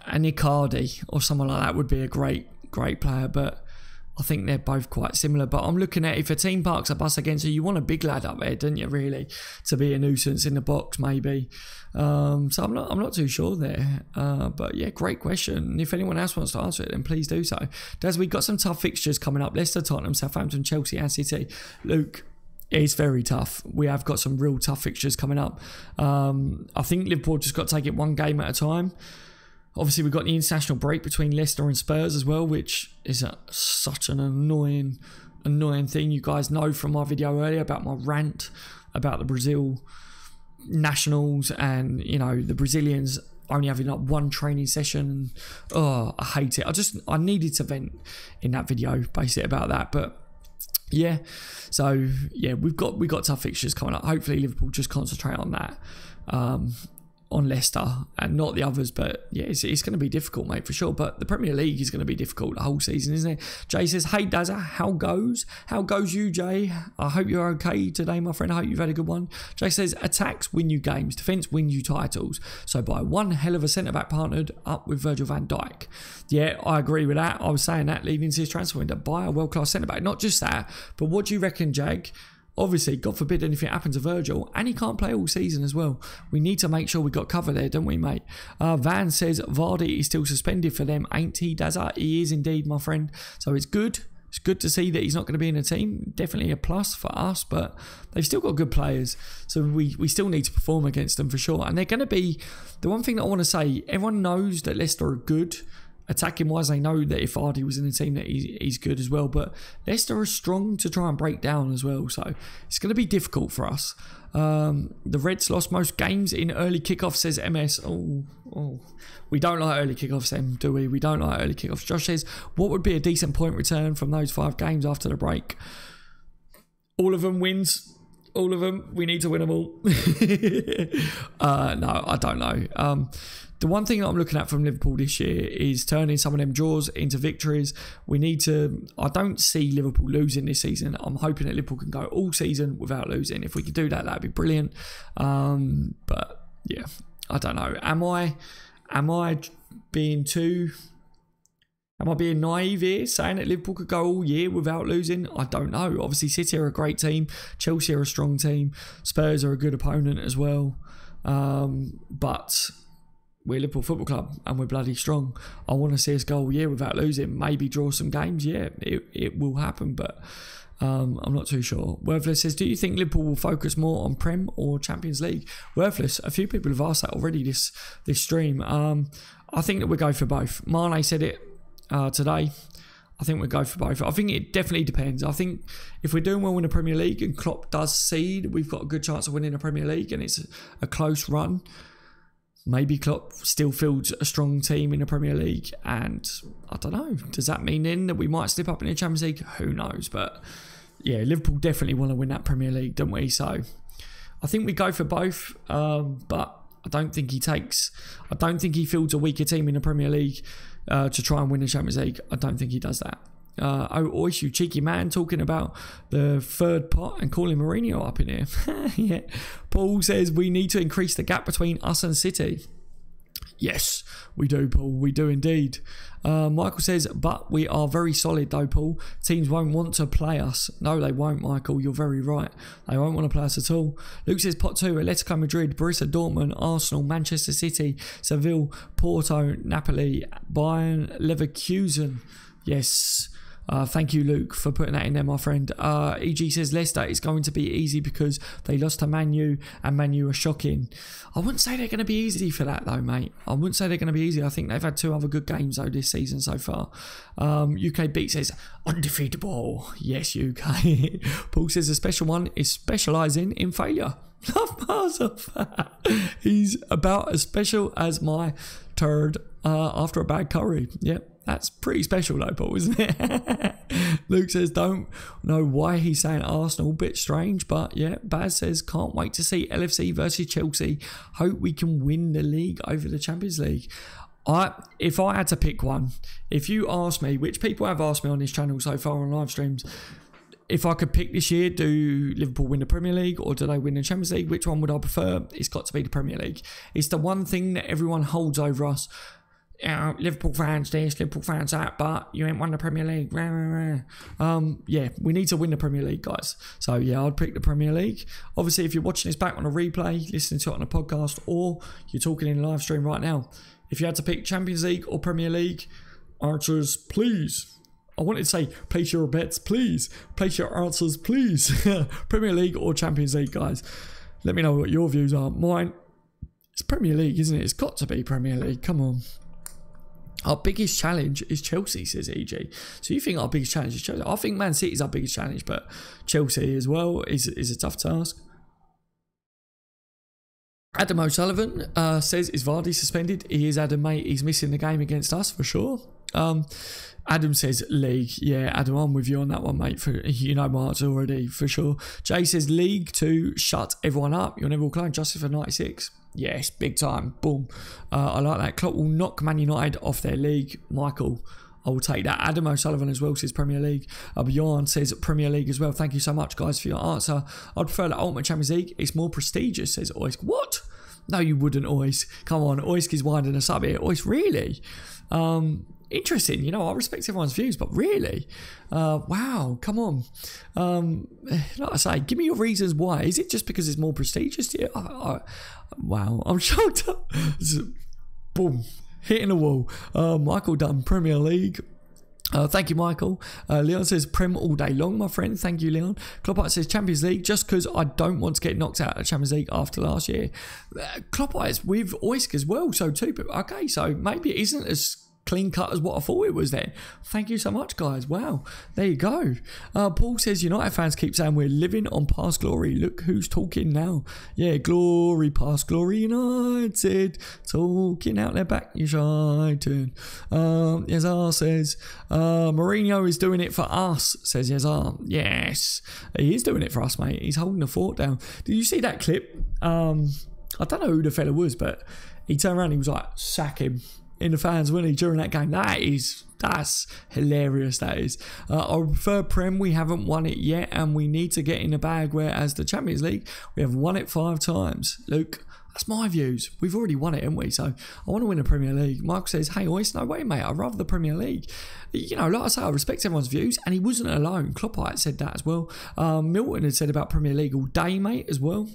Icardi or someone like that would be a great player, but I think they're both quite similar. But I'm looking at, if a team parks a bus against you, you want a big lad up there, don't you, really, to be a nuisance in the box, maybe. So I'm not too sure there. But yeah, great question. If anyone else wants to answer it, then please do so. Des, we've got some tough fixtures coming up. Leicester, Tottenham, Southampton, Chelsea and City. Luke, it's very tough. We have got some real tough fixtures coming up. I think Liverpool just got to take it one game at a time. Obviously, we've got the international break between Leicester and Spurs as well, which is such an annoying thing. You guys know from my video earlier about my rant about the Brazil nationals and, you know, the Brazilians only having like one training session. Oh, I hate it. I needed to vent in that video, basically, about that. But yeah, so yeah, we've got tough fixtures coming up. Hopefully, Liverpool just concentrate on that. On Leicester and not the others, but yeah, it's going to be difficult, mate, for sure. But the Premier League is going to be difficult the whole season, isn't it? Jay says, hey Dazza, how goes you, Jay? I hope you're okay today, my friend. I hope you've had a good one. Jay says, attacks win you games, defence win you titles. So by one hell of a centre-back partnered up with Virgil van Dijk. Yeah, I agree with that. I was saying that leading into his transfer window. Buy a world-class centre-back. Not just that, but what do you reckon, Jag? Obviously, God forbid anything happens to Virgil, and he can't play all season as well. We need to make sure we got cover there, don't we, mate? Van says Vardy is still suspended for them, ain't he, Dazza? He is indeed, my friend. So it's good. It's good to see that he's not going to be in the team. Definitely a plus for us, but they've still got good players. So we still need to perform against them for sure. And they're going to be... The one thing that I want to say, everyone knows that Leicester are good. Attacking wise, they know that if Vardy was in the team that he's good as well, but Leicester are strong to try and break down as well, so it's going to be difficult for us. The Reds lost most games in early kickoff, says MS. We don't like early kickoffs then, do we? We don't like early kickoffs. Josh says, what would be a decent point return from those 5 games after the break? All of them wins. All of them. We need to win them all. No, I don't know. The one thing that I'm looking at from Liverpool this year is turning some of them draws into victories. We need to... I don't see Liverpool losing this season. I'm hoping that Liverpool can go all season without losing. If we could do that, that'd be brilliant. But yeah, I don't know. Am I being naive here, saying that Liverpool could go all year without losing? I don't know. Obviously, City are a great team. Chelsea are a strong team. Spurs are a good opponent as well. But we're Liverpool Football Club and we're bloody strong. I want to see us go all year without losing. Maybe draw some games. Yeah, it will happen, but I'm not too sure. Worthless says, do you think Liverpool will focus more on Prem or Champions League? Worthless, a few people have asked that already this stream. I think that we'll go for both. Mane said it today. I think we'll go for both. I think it definitely depends. I think if we're doing well in the Premier League and Klopp does seed, we've got a good chance of winning the Premier League and it's a close run. Maybe Klopp still fields a strong team in the Premier League, and I don't know. Does that mean then that we might slip up in the Champions League? Who knows? But yeah, Liverpool definitely want to win that Premier League, don't we? So I think we go for both, but I don't think he fields a weaker team in the Premier League to try and win the Champions League. I don't think he does that. Oish, you cheeky man, talking about the third pot and calling Mourinho up in here. Yeah. Paul says we need to increase the gap between us and City. Yes, we do, Paul. We do indeed. Michael says, but we are very solid though, Paul. Teams won't want to play us. No, they won't, Michael. You're very right. They won't want to play us at all. Luke says, pot 2, Atletico Madrid, Borussia Dortmund, Arsenal, Manchester City, Seville, Porto, Napoli, Bayern, Leverkusen. Yes. Thank you, Luke, for putting that in there, my friend. EG says Leicester is going to be easy because they lost to Man U and Man U are shocking. I wouldn't say they're going to be easy for that, though, mate. I wouldn't say they're going to be easy. I think they've had 2 other good games, though, this season so far. UK Beat says undefeatable. Yes, UK. Paul says a special one is specialising in failure. Love bars of he's about as special as my turd after a bad curry. Yep. That's pretty special though, Paul, isn't it? Luke says, don't know why he's saying Arsenal. Bit strange, but yeah. Baz says, can't wait to see LFC versus Chelsea. Hope we can win the league over the Champions League. If I had to pick one, if you ask me, which people have asked me on this channel so far on live streams, if I could pick this year, do Liverpool win the Premier League or do they win the Champions League? Which one would I prefer? It's got to be the Premier League. It's the one thing that everyone holds over us. Liverpool fans this, Liverpool fans that, but you ain't won the Premier League. Yeah, we need to win the Premier League, guys. So yeah, I'd pick the Premier League. Obviously, if you're watching this back on a replay, listening to it on a podcast, or you're talking in live stream right now, if you had to pick Champions League or Premier League, answers, please. I wanted to say, place your bets, please. Place your answers, please. Premier League or Champions League, guys. Let me know what your views are. Mine, it's Premier League, isn't it? It's got to be Premier League. Come on. Our biggest challenge is Chelsea, says EG. So you think our biggest challenge is Chelsea? I think Man City is our biggest challenge, but Chelsea as well is a tough task. Adam O'Sullivan says, is Vardy suspended? He is, Adam, mate. He's missing the game against us for sure. Adam says league. Yeah, Adam, I'm with you on that one, mate. You know my answer already, for sure. Jay says league to shut everyone up. You'll never walk alone. Justice for 96. Yes, big time. Boom. I like that. Klopp will knock Man United off their league. Michael, I will take that. Adam O'Sullivan as well says Premier League. Bjorn says Premier League as well. Thank you so much, guys, for your answer. I'd prefer the Ultimate Champions League. It's more prestigious, says Oisk. What? No, you wouldn't, Oisk. Come on, Oisk is winding us up here. Oisk, really? Interesting. You know, I respect everyone's views, but really? Wow, come on. Like I say, give me your reasons why. Is it just because it's more prestigious to you? Wow, I'm shocked. Boom. Hitting the wall. Michael Dunn, Premier League. Thank you, Michael. Leon says Prem all day long, my friend. Thank you, Leon. Klopp says Champions League just because I don't want to get knocked out of Champions League after last year. Klopp is with Oisk as well, so too. But okay, so maybe it isn't as clean cut as what I thought it was then. Thank you so much, guys. Wow, there you go. Paul says United fans keep saying we're living on past glory. Look who's talking now. Yeah, glory, past glory, United talking out their back, you shining. Yazar says Mourinho is doing it for us, says Yazar. Yes, he is doing it for us, mate. He's holding the fort down. Did you see that clip? I don't know who the fella was, but he turned around and he was like, sack him. In the fans, wasn't he, during that game? That's hilarious, that is. I prefer Prem. We haven't won it yet, and we need to get in the bag, whereas the Champions League, we have won it 5 times. Luke, that's my views. We've already won it, haven't we? So I want to win the Premier League. Mark says, hey, Ois, no way, mate. I'd rather the Premier League. You know, like I say, I respect everyone's views, and he wasn't alone. Klopp said that as well. Milton had said about Premier League all day, mate, as well.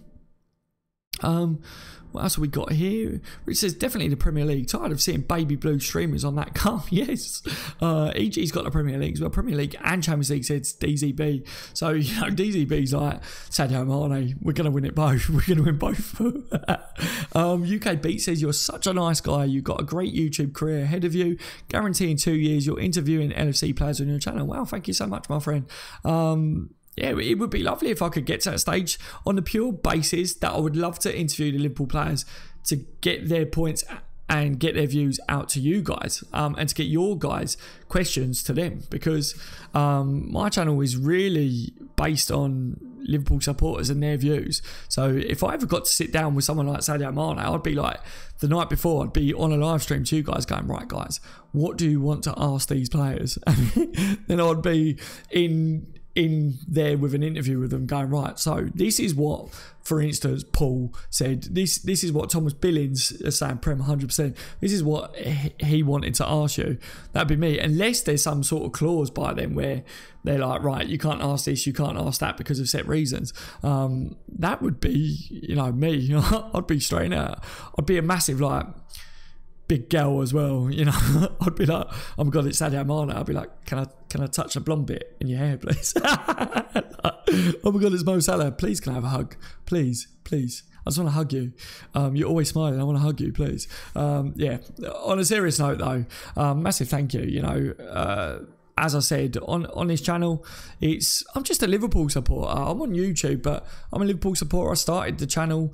What else have we got here? Which says definitely the Premier League. Tired of seeing baby blue streamers on that car. Yes. EG's got the Premier League as well. Premier League and Champions League says DZB. So, you know, DZB's like, Sadio Mane, we're going to win it both. We're going to win both. UK Beat says, you're such a nice guy. You've got a great YouTube career ahead of you. Guarantee in 2 years you're interviewing LFC players on your channel. Wow, thank you so much, my friend. Yeah, it would be lovely if I could get to that stage on the pure basis that I would love to interview the Liverpool players to get their points and get their views out to you guys, and to get your guys' questions to them, because my channel is really based on Liverpool supporters and their views. So if I ever got to sit down with someone like Sadio Mane, I'd be like, the night before, I'd be on a live stream to you guys going, right guys, what do you want to ask these players? Then I'd be in there with an interview with them going, right, so this is what, for instance, Paul said, this is what Thomas Billings is saying, Prem 100%, this is what he wanted to ask you. That'd be me, unless there's some sort of clause by them where they're like, right, you can't ask this, you can't ask that because of set reasons. That would be, you know, me. I'd be straight out. I'd be a massive, like, big girl as well, you know. I'd be like, oh my god, it's Sadio Mane. I'd be like, can I touch a blonde bit in your hair, please? Oh my god, it's Mo Salah. Please, can I have a hug? Please. I just want to hug you. You're always smiling. I want to hug you, please. Yeah. On a serious note, though, massive thank you. You know, as I said on this channel, I'm just a Liverpool supporter. I'm on YouTube, but I'm a Liverpool supporter. I started the channel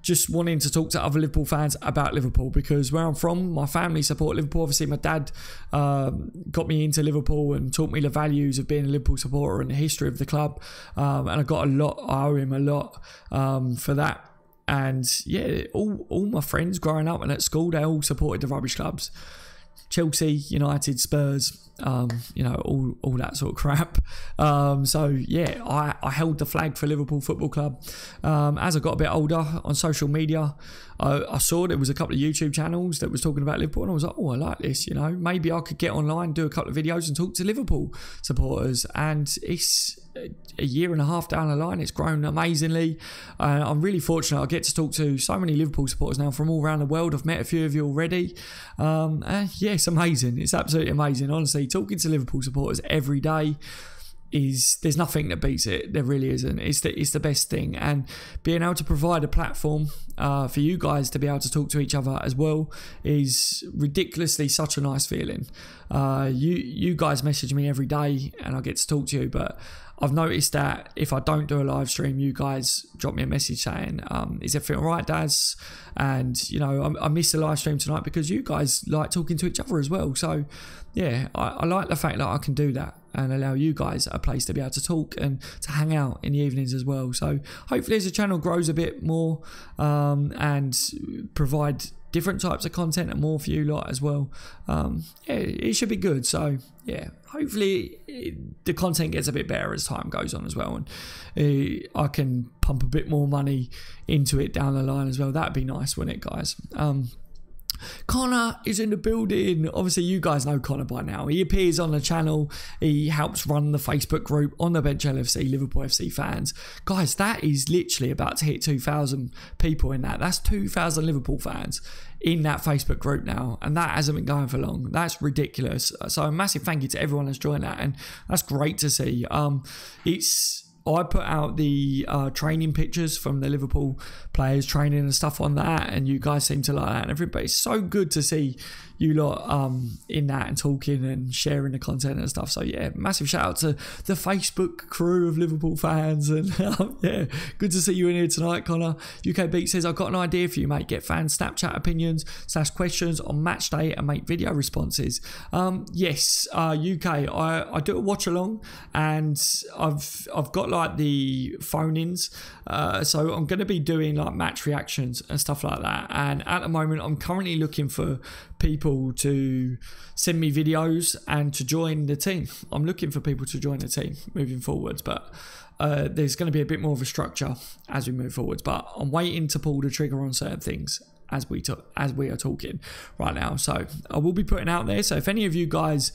just wanting to talk to other Liverpool fans about Liverpool, because where I'm from, my family support Liverpool. Obviously, my dad got me into Liverpool and taught me the values of being a Liverpool supporter and the history of the club. And I got a lot. I owe him a lot for that. And yeah, all my friends growing up and at school, they all supported the rubbish clubs. Chelsea, United, Spurs, you know, all that sort of crap. So yeah, I held the flag for Liverpool Football Club. As I got a bit older on social media, I saw there was a couple of YouTube channels that was talking about Liverpool, and I was like, oh, I like this, you know, maybe I could get online, do a couple of videos and talk to Liverpool supporters. And it's a year and a half down the line, it's grown amazingly. I'm really fortunate I get to talk to so many Liverpool supporters now from all around the world. I've met a few of you already. Yeah, it's amazing. It's absolutely amazing. Honestly, talking to Liverpool supporters every day there's nothing that beats it. There really isn't. It's the best thing, and being able to provide a platform for you guys to be able to talk to each other as well is ridiculously such a nice feeling. You guys message me every day and I get to talk to you, but I've noticed that if I don't do a live stream, you guys drop me a message saying, is everything all right, Daz? And, you know, I missed the live stream tonight because you guys like talking to each other as well. So, yeah, I like the fact that I can do that and allow you guys a place to be able to talk and to hang out in the evenings as well. So, hopefully as the channel grows a bit more and provide different types of content and more for you lot as well, yeah, it should be good. So yeah, hopefully the content gets a bit better as time goes on as well, and I can pump a bit more money into it down the line as well. That'd be nice, wouldn't it, guys? Connor is in the building. Obviously, you guys know Connor by now. He appears on the channel. He helps run the Facebook group on the Bench LFC, Liverpool FC fans. Guys, that is literally about to hit 2,000 people in that. That's 2,000 Liverpool fans in that Facebook group now, and that hasn't been going for long. That's ridiculous. So a massive thank you to everyone that's joined that, and that's great to see. I put out the training pictures from the Liverpool players training and stuff on that, and you guys seem to like that and everything. But it's so good to see you lot in that and talking and sharing the content and stuff. So yeah, massive shout out to the Facebook crew of Liverpool fans, and yeah, good to see you in here tonight, Connor. UK Beat says, I've got an idea for you, mate. Get fans Snapchat opinions / questions on match day and make video responses. Yes, UK, I do a watch along, and I've got like the phone-ins, so I'm going to be doing like match reactions and stuff like that. And at the moment, I'm currently looking for people to send me videos and to join the team. I'm looking for people to join the team moving forwards, but there's going to be a bit more of a structure as we move forwards. But I'm waiting to pull the trigger on certain things as we are talking right now. So I will be putting out there. So if any of you guys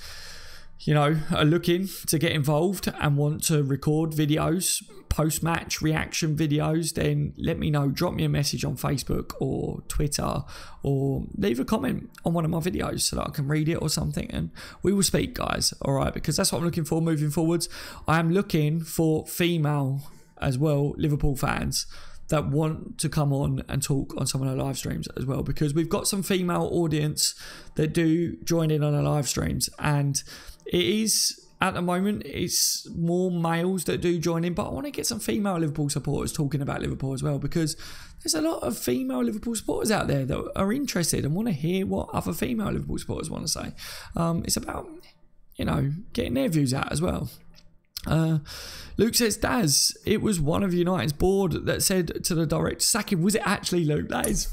you know, are looking to get involved and want to record videos, post-match reaction videos, then let me know. Drop me a message on Facebook or Twitter, or leave a comment on one of my videos so that I can read it or something, and we will speak, guys. All right, because that's what I'm looking for moving forwards. I am looking for female as well, Liverpool fans that want to come on and talk on some of our live streams as well, because we've got some female audience that do join in on our live streams, and it is, at the moment, it's more males that do join in, but I want to get some female Liverpool supporters talking about Liverpool as well, because there's a lot of female Liverpool supporters out there that are interested and want to hear what other female Liverpool supporters want to say. It's about, you know, getting their views out as well. Luke says, Daz, it was one of United's board that said to the director, sack him. Was it actually, Luke? That is,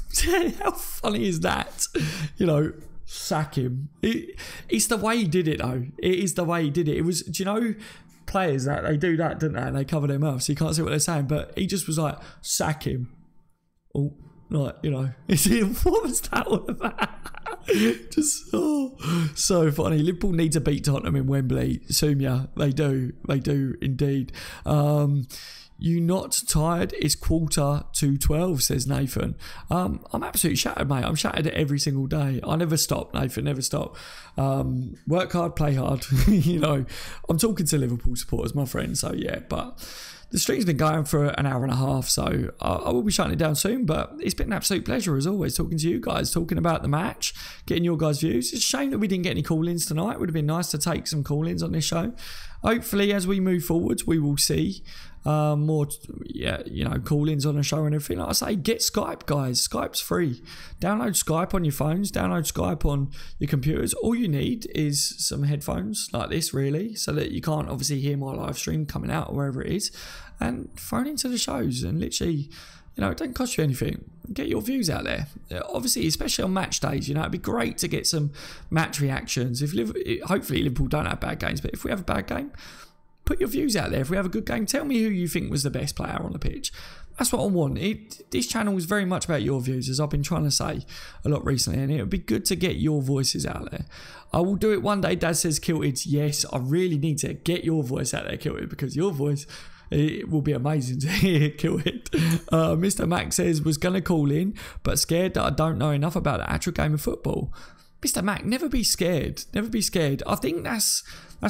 how funny is that? You know, sack him. It's the way he did it, though. It is the way he did it. It was, do you know, players that they do that, don't they? And they cover their mouth, so you can't see what they're saying. But he just was like, sack him. Oh, like, you know, what was that all about? Just so funny. Liverpool need to beat Tottenham in Wembley. Sumia, they do indeed. You not tired? It's 11:45, says Nathan. I'm absolutely shattered, mate. I'm shattered every single day. I never stop, Nathan, never stop. Work hard, play hard. You know, I'm talking to Liverpool supporters, my friend, so yeah, but the stream's been going for an hour and a half, so I will be shutting it down soon, but it's been an absolute pleasure as always talking to you guys, talking about the match, getting your guys' views. It's a shame that we didn't get any call-ins tonight. It would have been nice to take some call-ins on this show. Hopefully, as we move forwards, we will see more, you know, call-ins on the show and everything. Like I say, get Skype, guys. Skype's free. Download Skype on your phones. Download Skype on your computers. All you need is some headphones like this, really, so that you can't obviously hear my live stream coming out or wherever it is, and phone into the shows and literally, you know, it doesn't cost you anything. Get your views out there. Obviously, especially on match days, you know, it'd be great to get some match reactions. Hopefully Liverpool don't have bad games, but if we have a bad game, put your views out there. If we have a good game, tell me who you think was the best player on the pitch. That's what I want. This channel is very much about your views, as I've been trying to say a lot recently, and it would be good to get your voices out there. I will do it one day. Dad says, Kilted, yes, I really need to get your voice out there, Kilted, because your voice, it will be amazing to hear, Kilted. Mr. Mac says, was going to call in, but scared that I don't know enough about the actual game of football. Mr. Mac, never be scared. Never be scared. I think that's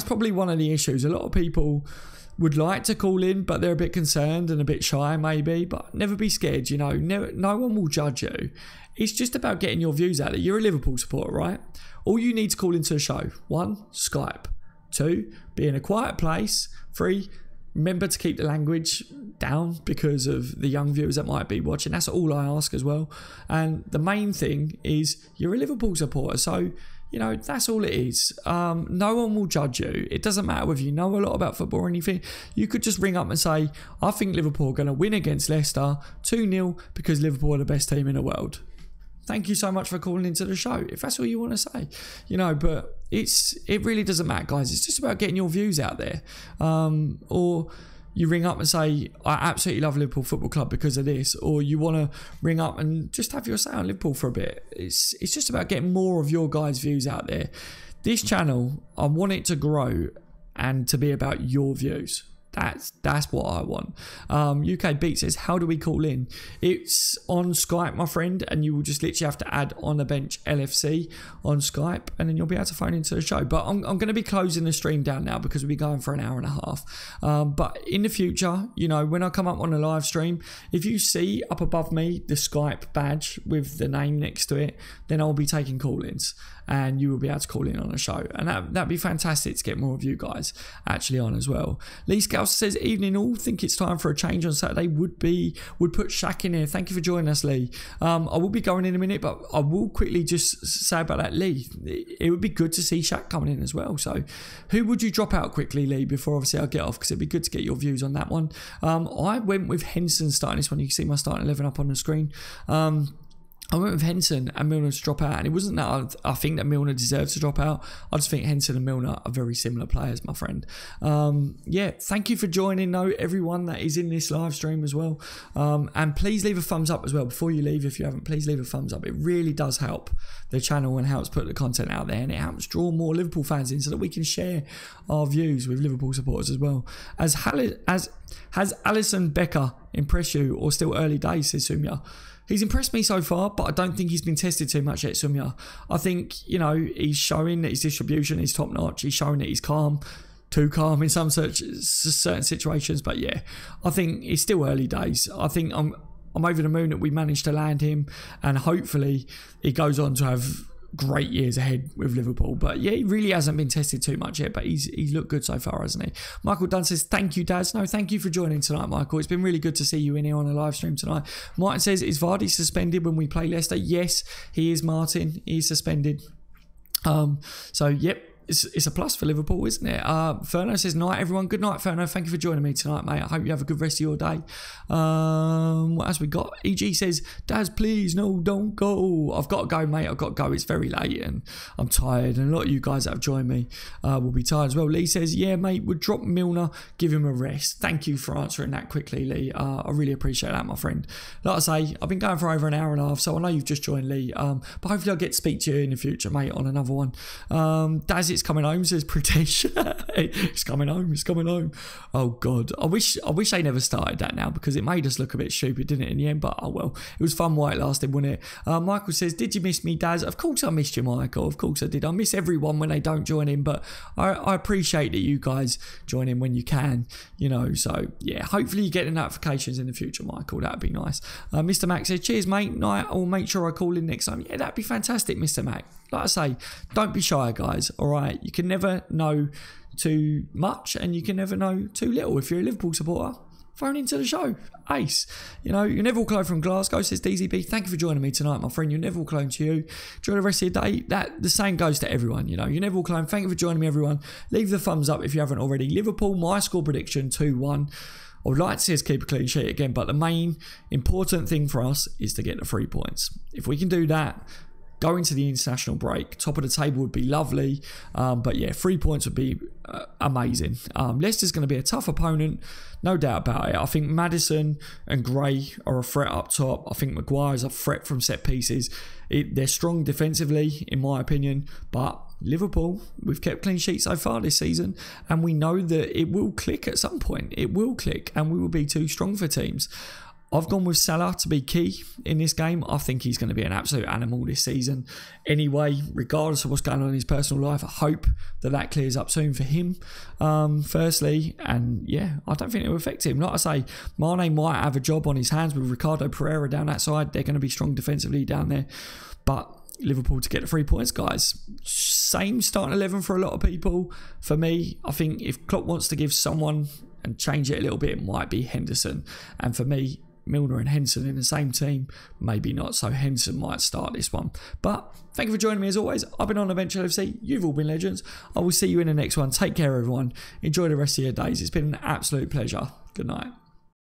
probably one of the issues. A lot of people would like to call in, but they're a bit concerned and a bit shy maybe, but never be scared, you know. No one will judge you. It's just about getting your views out there. You're a Liverpool supporter, right? All you need to call into a show. 1, Skype. 2, be in a quiet place. 3, remember to keep the language down because of the young viewers that might be watching. That's all I ask as well. And the main thing is you're a Liverpool supporter, so you know, that's all it is. No one will judge you. It doesn't matter whether you know a lot about football or anything. You could just ring up and say, I think Liverpool are going to win against Leicester 2-0 because Liverpool are the best team in the world. Thank you so much for calling into the show, if that's all you want to say. You know, but it really doesn't matter, guys. It's just about getting your views out there. Or you ring up and say, I absolutely love Liverpool Football Club because of this. Or you want to ring up and just have your say on Liverpool for a bit. It's just about getting more of your guys' views out there. This channel, I want it to grow and to be about your views. That's what I want. UK Beat says, how do we call in? It's on Skype, my friend, and you will just literally have to add on the bench LFC on Skype, and then you'll be able to phone into the show. But I'm going to be closing the stream down now because we'll be going for an hour and a half. But in the future, you know, when I come up on a live stream, if you see up above me the Skype badge with the name next to it, then I'll be taking call-ins, and you will be able to call in on a show, and that'd be fantastic to get more of you guys actually on as well. Lee Scouse says, evening all, think it's time for a change on Saturday. Would put Shaq in here. Thank you for joining us, Lee. I will be going in a minute, but I will quickly just say about that, Lee. It would be good to see Shaq coming in as well. So who would you drop out quickly, Lee, before obviously I get off, because it'd be good to get your views on that one. I went with Henson starting this one. You can see my starting 11 up on the screen. I went with Henson and Milner to drop out, and it wasn't that I think that Milner deserves to drop out. I just think Henson and Milner are very similar players, my friend. Yeah, thank you for joining, though, everyone that is in this live stream as well. And please leave a thumbs up as well. Before you leave, if you haven't, please leave a thumbs up. It really does help the channel and helps put the content out there, and it helps draw more Liverpool fans in so that we can share our views with Liverpool supporters as well. Has Alisson Becker impressed you, or still early days, says Sumya? He's impressed me so far, but I don't think he's been tested too much yet, Sumya. I think, you know, he's showing that his distribution is top notch. He's showing that he's calm, too calm in some certain situations. But yeah, I think it's still early days. I think I'm over the moon that we managed to land him, and hopefully he goes on to have great years ahead with Liverpool. But yeah, he really hasn't been tested too much yet, but he's looked good so far, hasn't he? Michael Dunn says, thank you, Daz. No, thank you for joining tonight, Michael. It's been really good to see you in here on a live stream tonight. Martin says, is Vardy suspended when we play Leicester? Yes, he is, Martin. He's suspended. So, yep. It's a plus for Liverpool, isn't it? Ferno says, night, everyone. Good night, Ferno. Thank you for joining me tonight, mate. I hope you have a good rest of your day. What else we got? EG says, Daz, please, no, don't go. I've got to go, mate. I've got to go. It's very late and I'm tired. And a lot of you guys that have joined me will be tired as well. Lee says, yeah, mate, would drop Milner, give him a rest. Thank you for answering that quickly, Lee. I really appreciate that, my friend. Like I say, I've been going for over an hour and a half, so I know you've just joined, Lee. But hopefully I'll get to speak to you in the future, mate, on another one. Daz, it's coming home, says Pritesh. It's coming home. It's coming home. Oh God, I wish they never started that now, because it made us look a bit stupid, didn't it, in the end? But oh well, it was fun while it lasted, wasn't it? Michael says, did you miss me, Daz? Of course I missed you, Michael. Of course I did. I miss everyone when they don't join in, but I appreciate that you guys join in when you can, you know. So yeah, hopefully you get the notifications in the future, Michael. That'd be nice. Mr. Mac says, cheers, mate. Night. I'll make sure I call in next time. Yeah, that'd be fantastic, Mr. Mac. Like I say, don't be shy, guys. All right, you can never know too much, and you can never know too little. If you're a Liverpool supporter, phone into the show. Ace. You know, you're Neville Clone from Glasgow, says DZB. Thank you for joining me tonight, my friend. You're Neville Clone to you. Enjoy the rest of your day. The same goes to everyone, you know. You're Neville Clone. Thank you for joining me, everyone. Leave the thumbs up if you haven't already. Liverpool, my score prediction, 2-1. I would like to see us keep a clean sheet again, but the main important thing for us is to get the 3 points. If we can do that, go into the international break, top of the table would be lovely. But yeah, 3 points would be amazing. Leicester's going to be a tough opponent, no doubt about it. I think Maddison and Gray are a threat up top. I think Maguire's a threat from set pieces. They're strong defensively, in my opinion, but Liverpool, we've kept clean sheets so far this season, and we know that it will click at some point. It will click, and we will be too strong for teams. I've gone with Salah to be key in this game. I think he's going to be an absolute animal this season. Anyway, regardless of what's going on in his personal life, I hope that clears up soon for him, firstly. And yeah, I don't think it will affect him. Like I say, Mane might have a job on his hands with Ricardo Pereira down that side. They're going to be strong defensively down there. But Liverpool to get the 3 points, guys. Same starting 11 for a lot of people. For me, I think if Klopp wants to give someone and change it a little bit, it might be Henderson. And for me, Milner and Henson in the same team, maybe not. So Henson might start this one. But thank you for joining me as always. I've been on the bench LFC. You've all been legends. I will see you in the next one. Take care, everyone. Enjoy the rest of your days. It's been an absolute pleasure. Good night.